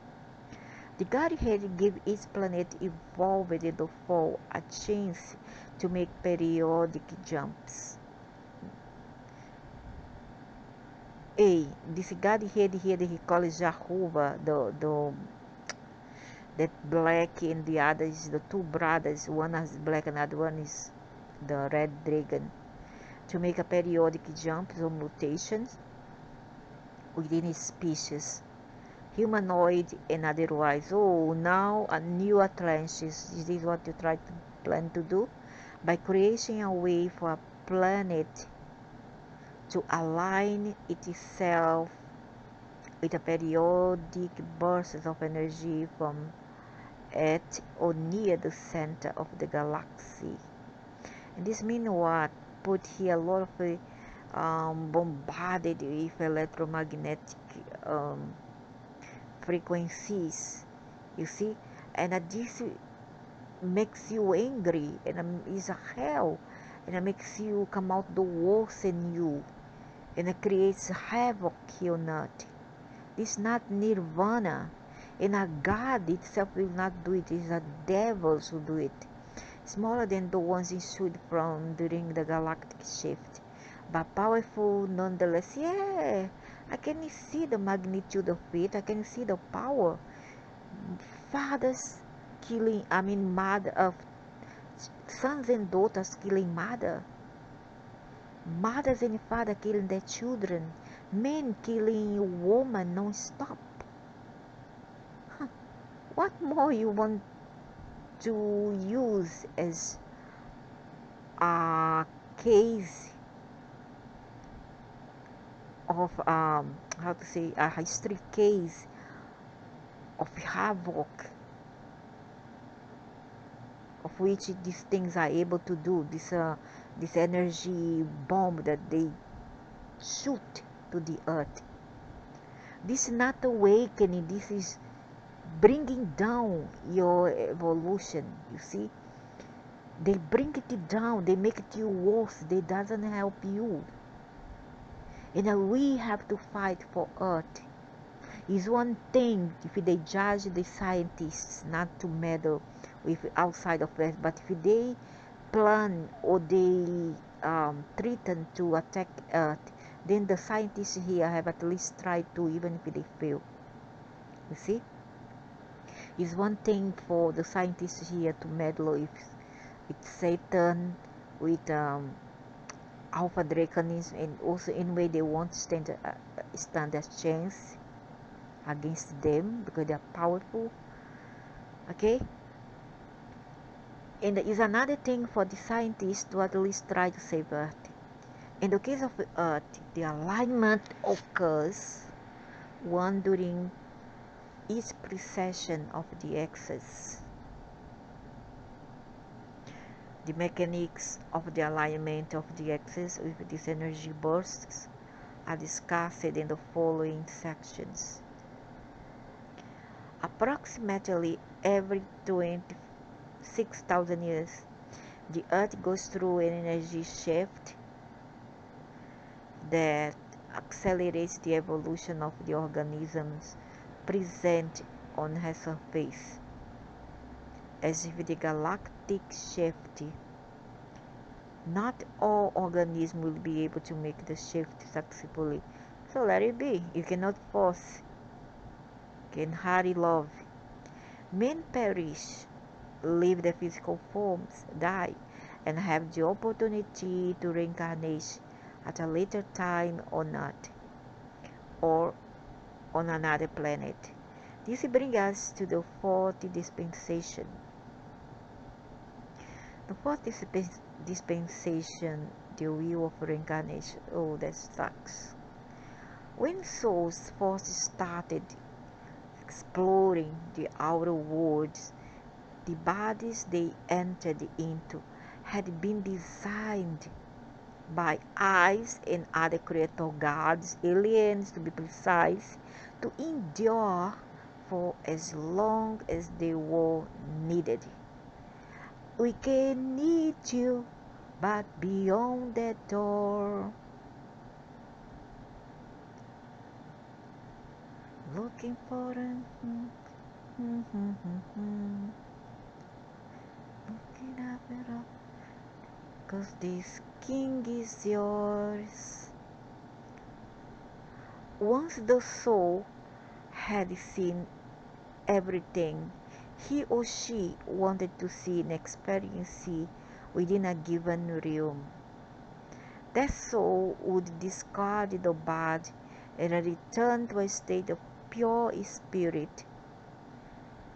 The Godhead gave each planet evolved in the fall a chance to make periodic jumps. This Godhead here that he calls Jehovah, that black, and the other is the two brothers. One is black and the other one is the red dragon. To make a periodic jumps or mutations within his species, humanoid and otherwise. Oh, now a new Atlantis. Is this what you try to plan to do? By creating a way for a planet to align itself with a periodic bursts of energy from at or near the center of the galaxy. And this means what? Put here a lot of bombarded with electromagnetic frequencies, you see, and this makes you angry, and is a hell, and it makes you come out the worst in you, and it creates havoc here on earth. This is not nirvana, and a God itself will not do it. It's the devils who do it, smaller than the ones issued from during the galactic shift, but powerful nonetheless. Yeah, I can see the magnitude of it. I can see the power. Fathers killing, mother of sons and daughters killing mother, mothers and father killing their children, men killing woman non-stop. Huh. What more you want to use as a case of how to say, a history case of havoc of which these things are able to do, this energy bomb that they shoot to the earth. This is not awakening, this is bringing down your evolution. You see, they bring it down, they make it you worse, they doesn't help you. And we have to fight for earth. Is one thing if they judge the scientists not to meddle with outside of Earth, but if they plan or they threaten to attack Earth, then the scientists here have at least tried to, even if they fail. You see, it's one thing for the scientists here to meddle with Satan, with Alpha Draconis, and also in way they won't stand a chance against them because they are powerful. Okay, and is another thing for the scientists to at least try to save Earth. In the case of Earth, the alignment occurs one during each precession of the axis. The mechanics of the alignment of the axis with these energy bursts are discussed in the following sections. Approximately every 26,000 years, the Earth goes through an energy shift that accelerates the evolution of the organisms present on her surface. As if the galactic shift, not all organisms will be able to make the shift successfully. So let it be. You cannot force, can hardly love. Men perish, leave the physical forms, die, and have the opportunity to reincarnate at a later time on Earth or on another planet. This brings us to the fourth dispensation. The fourth dispensation, the wheel of reincarnation. Oh, that sucks. When souls first started exploring the outer worlds, the bodies they entered into had been designed by eyes and other creator gods, aliens to be precise, to endure for as long as they were needed. We can need you, but beyond that door, looking for a looking up it up, 'cause this king is yours. Once the soul had seen everything he or she wanted to see and experience within a given realm, that soul would discard the body and return to a state of pure spirit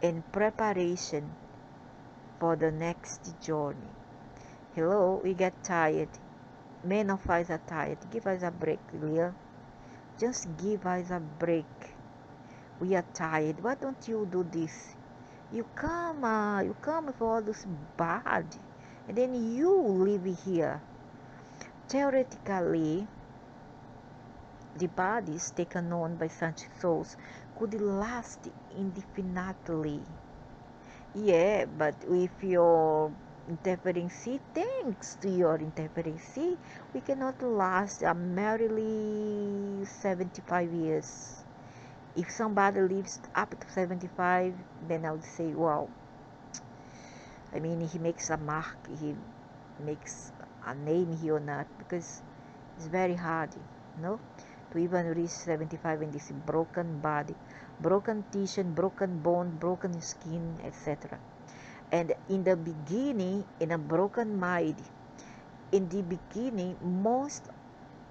in preparation for the next journey. Hello, we get tired. Many of us are tired. Give us a break, Leah. Just give us a break. We are tired. Why don't you do this? You come with all this bad, and then you live here. Theoretically, the bodies taken on by such souls could last indefinitely. Yeah, but if your interpreting C, thanks to your interpreting C, we cannot last merely 75 years. If somebody lives up to 75, then I would say, wow. I mean, he makes a mark, he makes a name here on earth, because it's very hard, to even reach 75 in this broken body, broken tissue, broken bone, broken skin, etc. And in the beginning, in a broken mind, in the beginning, most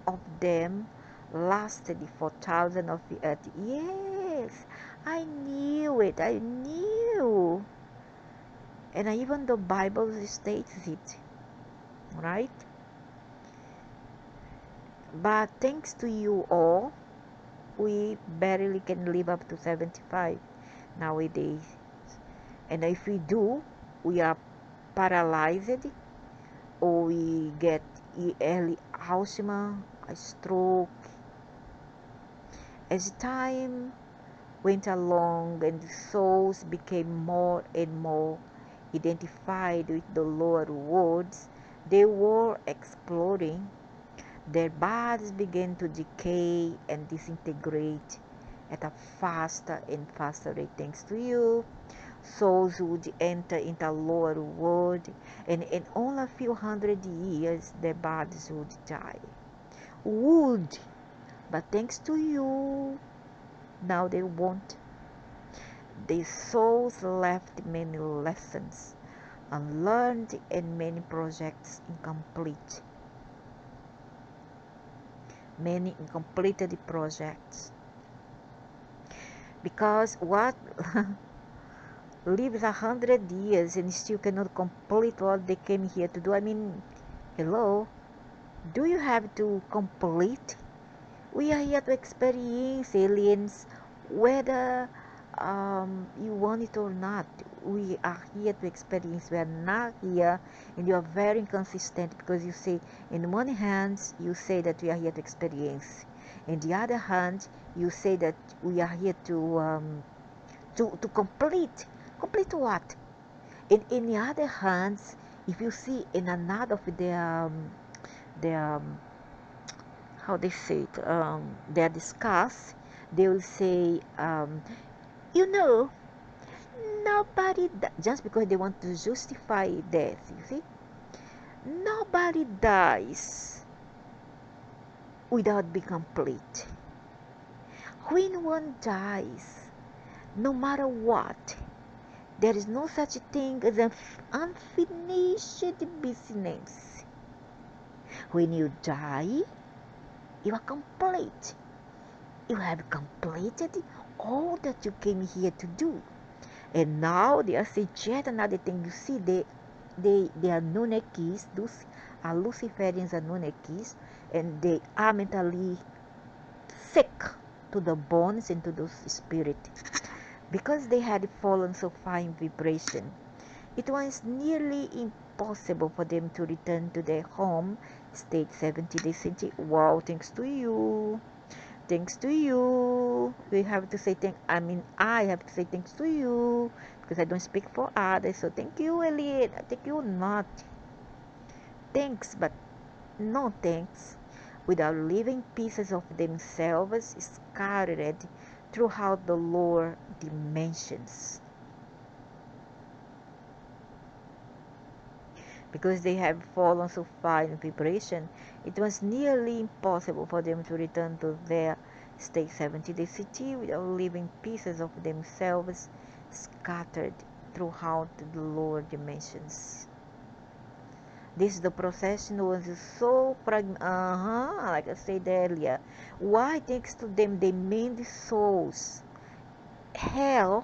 of them lasted for thousands of years. Yes, I knew it. I knew. And even the Bible states it, right? But thanks to you all, we barely can live up to 75 nowadays. And if we do, we are paralyzed, or we get early Alzheimer, a stroke. As time went along and the souls became more and more identified with the lower worlds they were exploring, their bodies began to decay and disintegrate at a faster and faster rate. Thanks to you, souls would enter into a lower world, and in only a few hundred years their bodies would die. Would, but thanks to you, now they won't. Their souls left many lessons unlearned and many projects incomplete. Many incompleted projects. Because what lives 100 years and still cannot complete what they came here to do? I mean, hello, do you have to complete? We are here to experience aliens, whether you want it or not. We are here to experience. We are not here, and you are very inconsistent, because you say, in one hand, you say that we are here to experience. In the other hand, you say that we are here to complete. Complete what? In the other hands, if you see in another of their how they say it, they discuss, they will say, you know, nobody, just because they want to justify death, you see, nobody dies without being complete. When one dies, no matter what, there is no such thing as an unfinished business. When you die, you are complete. You have completed all that you came here to do. And now they are saying yet another thing. You see, they are nonekis. Those are Luciferians and nonekis, and they are mentally sick to the bones and to the spirit, because they had fallen so far in vibration. It was nearly impossible for them to return to their home state 70 days. Wow, thanks to you. Thanks to you. We have to say I have to say thanks to you, because I don't speak for others. So thank you, Elliot. Thank you, not. Thanks, but no thanks. Without leaving pieces of themselves scattered throughout the lower dimensions. Because they have fallen so far in vibration, it was nearly impossible for them to return to their state 70-day city without leaving pieces of themselves scattered throughout the lower dimensions. The procession was so like I said earlier. Why? Thanks to them, they made the souls. Hell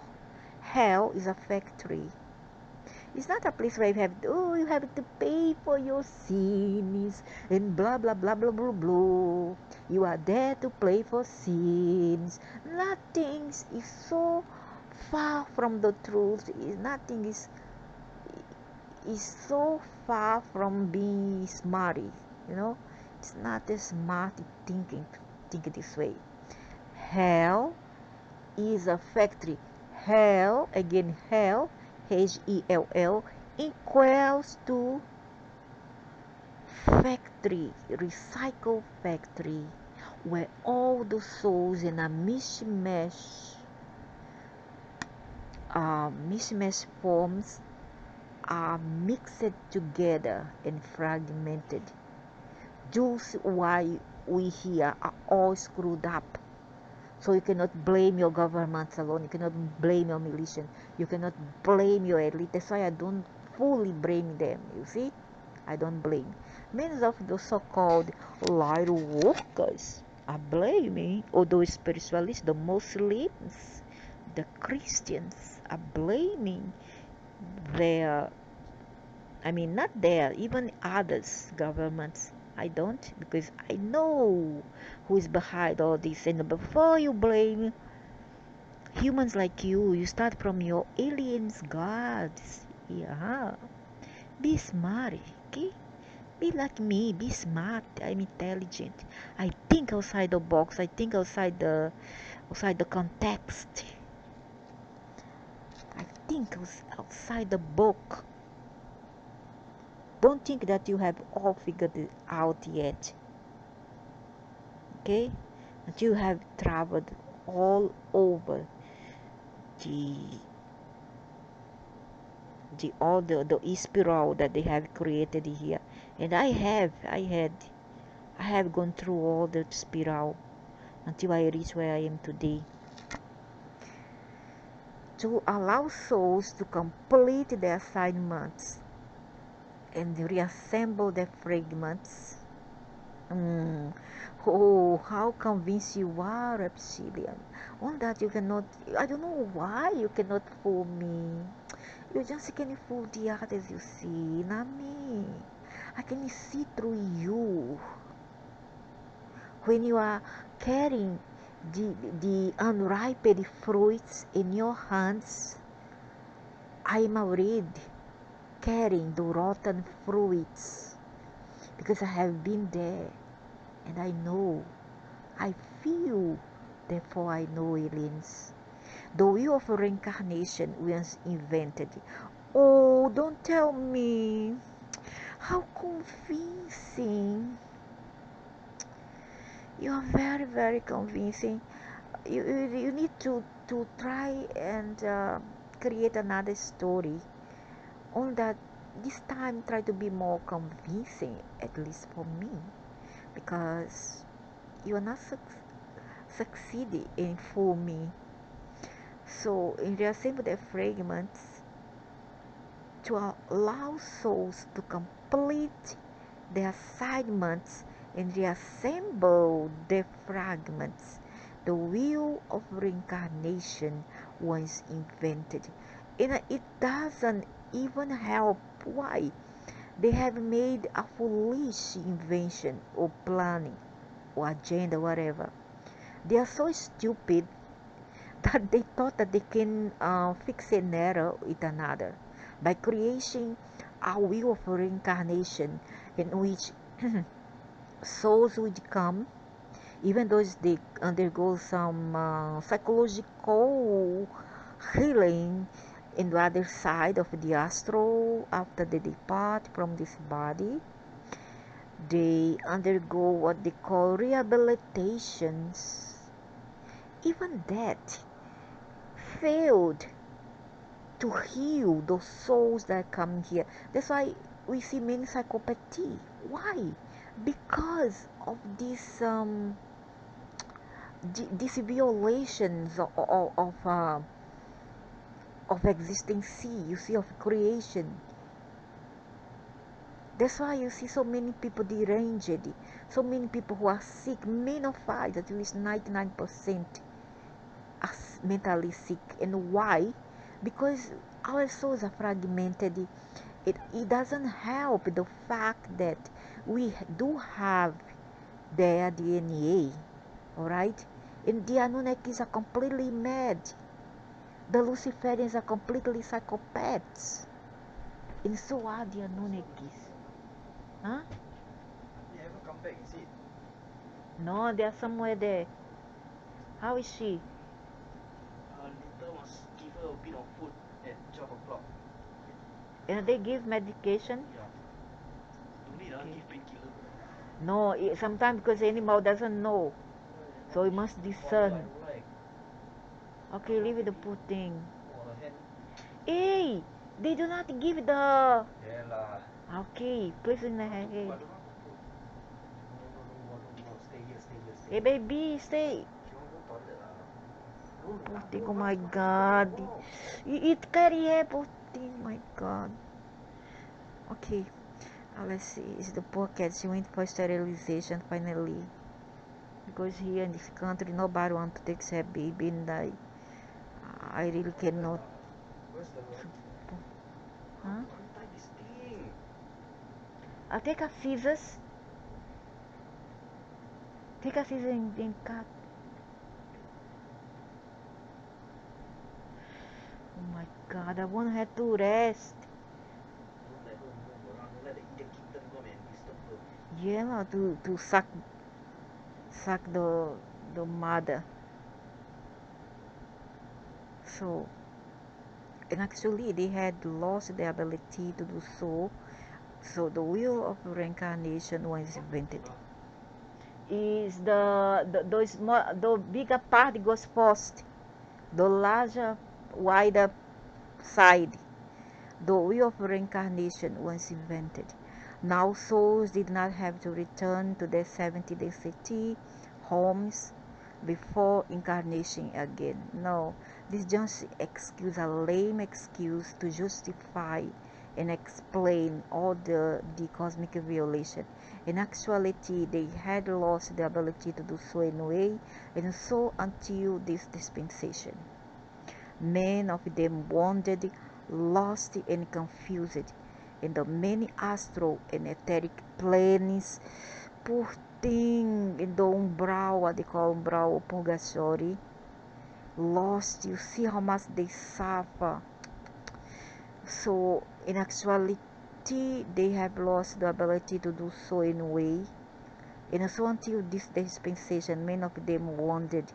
is a factory. It's not a place where you have to pay for your sins and blah blah blah blah blah blah. You are there to pay for sins. Nothing is so far from the truth. Nothing is so far from being smart. It's not a smart thinking this way. Hell is a factory. Hell, again, hell, Hell, equals to factory, recycle factory, where all the souls in a mishmash forms are mixed together and fragmented. Just why we here are all screwed up. So you cannot blame your governments alone. You cannot blame your militia. You cannot blame your elite. That's why I don't fully blame them. You see, I don't blame. Many of those so-called light workers are blaming, although spiritualists, the Muslims, the Christians are blaming their, I mean, not their, even others, governments. I don't, because I know who is behind all this. And before you blame humans like you start from your aliens, gods. Yeah. Be smart, okay? Be like me, be smart. I'm intelligent. I think outside the box. I think outside the context. I think outside the book. Don't think that you have all figured it out yet. Okay? That you have traveled all over the the spiral that they have created here. And I have gone through all the spiral until I reach where I am today. To allow souls to complete their assignments and reassemble their fragments. Oh, how convinced you are, Reptilian. On that you cannot, I don't know why you cannot fool me. You just can fool the others, you see, not me. I can see through you. When you are carrying the unripened fruits in your hands, I am already carrying the rotten fruits because I have been there and I know, I feel, therefore I know, aliens. The wheel of reincarnation was invented. Oh, don't tell me. How convincing. You are very, very convincing. You need to try and create another story. On that, this time try to be more convincing, at least for me. Because you are not succeeding in fool me. So, in reassemble the fragments, to allow souls to complete their assignments and reassemble their fragments, the wheel of reincarnation was invented. And it doesn't even help. Why? They have made a foolish invention or planning or agenda, whatever. They are so stupid that they thought that they can fix an error with another by creating a wheel of reincarnation in which souls would come, even though they undergo some psychological healing in the other side of the astral after they depart from this body. They undergo what they call rehabilitations. Even that failed to heal those souls that come here. That's why we see many psychopathy. Why? Because of these violations of existing sea. You see, of creation. That's why you see so many people deranged, so many people who are sick. Men of five, at least 99% are mentally sick. And why? Because our souls are fragmented. It doesn't help the fact that we do have their DNA, alright? And the Anunnakis are completely mad. The Luciferians are completely psychopaths. And so are the Anunnakis. Huh? They haven't come back, is it? No, they are somewhere there. How is she? bit of food at 12 o'clock. And they give medication? Yeah. Don't need Okay. give painkiller. No, sometimes because animal doesn't know. So it must discern. I don't like. Okay, leave it the poor thing. Oh, her hand. Hey, they do not give the. Yeah lah. Okay, place in the hand. I don't know how to put. No, stay here, stay here, stay Hey, here. baby, stay. She want go toilet lah. Poor thing, oh my god. It carry hair, poor thing, my god. Okay, let's see. It's the poor cat. She went for sterilization finally. Because here in this country, nobody want to take her baby, and I really cannot. Where's the... Huh? Untie this thing. I'll take a scissors. Take a scissors and cut. Oh my god, I want her to rest. Don't let her move around. Don't let the idiot kitten come and disturb her. Yeah, to suck the mother. So, and actually they had lost the ability to do so. So the wheel of reincarnation was invented. Is the bigger part goes first, the larger, wider side. The wheel of reincarnation was invented. Now souls did not have to return to their 70-day city homes before incarnation again. No, this just excuse, a lame excuse to justify and explain all the cosmic violation. In actuality, they had lost the ability to do so anyway, and so until this dispensation. Many of them wandered, lost and confused in the many astral and etheric planes. Poor thing, in the umbral, what they call umbral purgatory. Lost, you see how much they suffer. So, in actuality, they have lost the ability to do so anyway. And so until this dispensation, many of them wandered,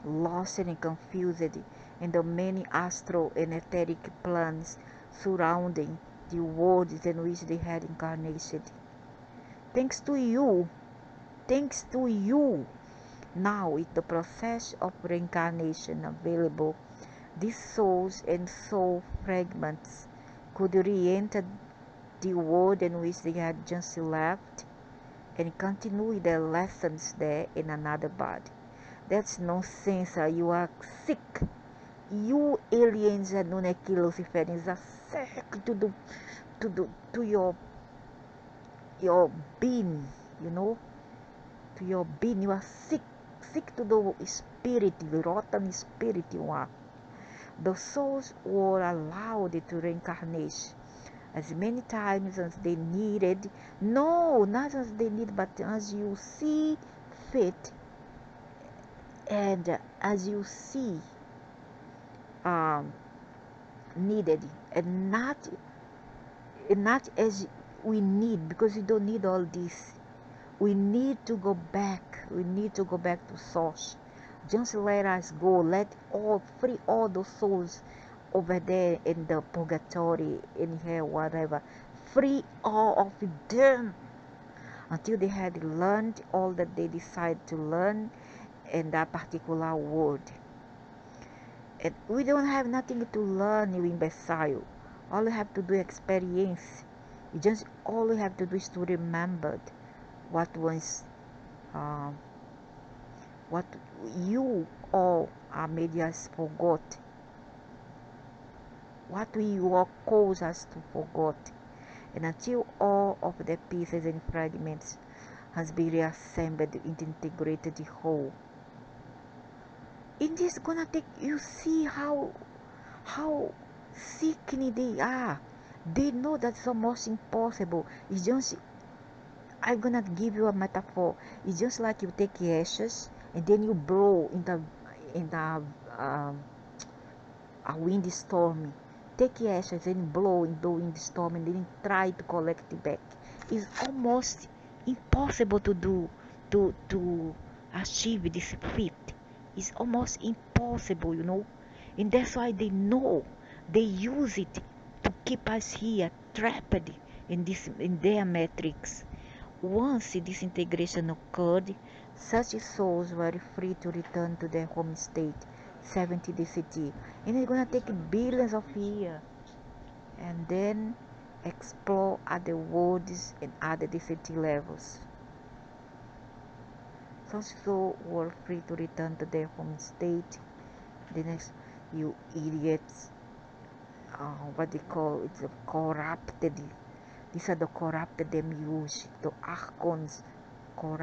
lost and confused in the many astral and etheric plans surrounding the worlds in which they had incarnated. Thanks to you, now with the process of reincarnation available, these souls and soul fragments could re-enter the world in which they had just left and continue their lessons there in another body. That's nonsense. You are sick. You aliens are known as Luciferians are sick to your being, you know, to your being. You are sick to the spirit, the rotten spirit you are. The souls were allowed to reincarnate as many times as they needed. No, not as they need, but as you see fit, and as you see needed, and not as we need, because we don't need all this. We need to go back. We need to go back to source. Just let us go. Let all free all those souls over there in the purgatory, in here, whatever. Free all of them until they had learned all that they decide to learn in that particular world. And we don't have nothing to learn in Besayo. All you have to do is experience. You just all you have to do is to remember what was what you all our medias forgot. What we were caused us to forget. And until all of the pieces and fragments has been reassembled into integrated whole. It is gonna take, you see how sickening they are. They know that's almost impossible. It's just, I'm gonna give you a metaphor. It's just like you take ashes and then you blow in the a windstorm. Take ashes and blow in the windstorm and then try to collect it back. It's almost impossible to do, to achieve this feat. It's almost impossible, you know. And that's why they know. They use it to keep us here trapped in their matrix. Once disintegration occurred, such souls were free to return to their home state, 70 DCT. And it's gonna take billions of years. And then explore other worlds and other DCT levels. Such souls were free to return to their home state. The next, you idiots, what they call it's a corrupted. These are the corrupted demiurge, the archons, corrupt.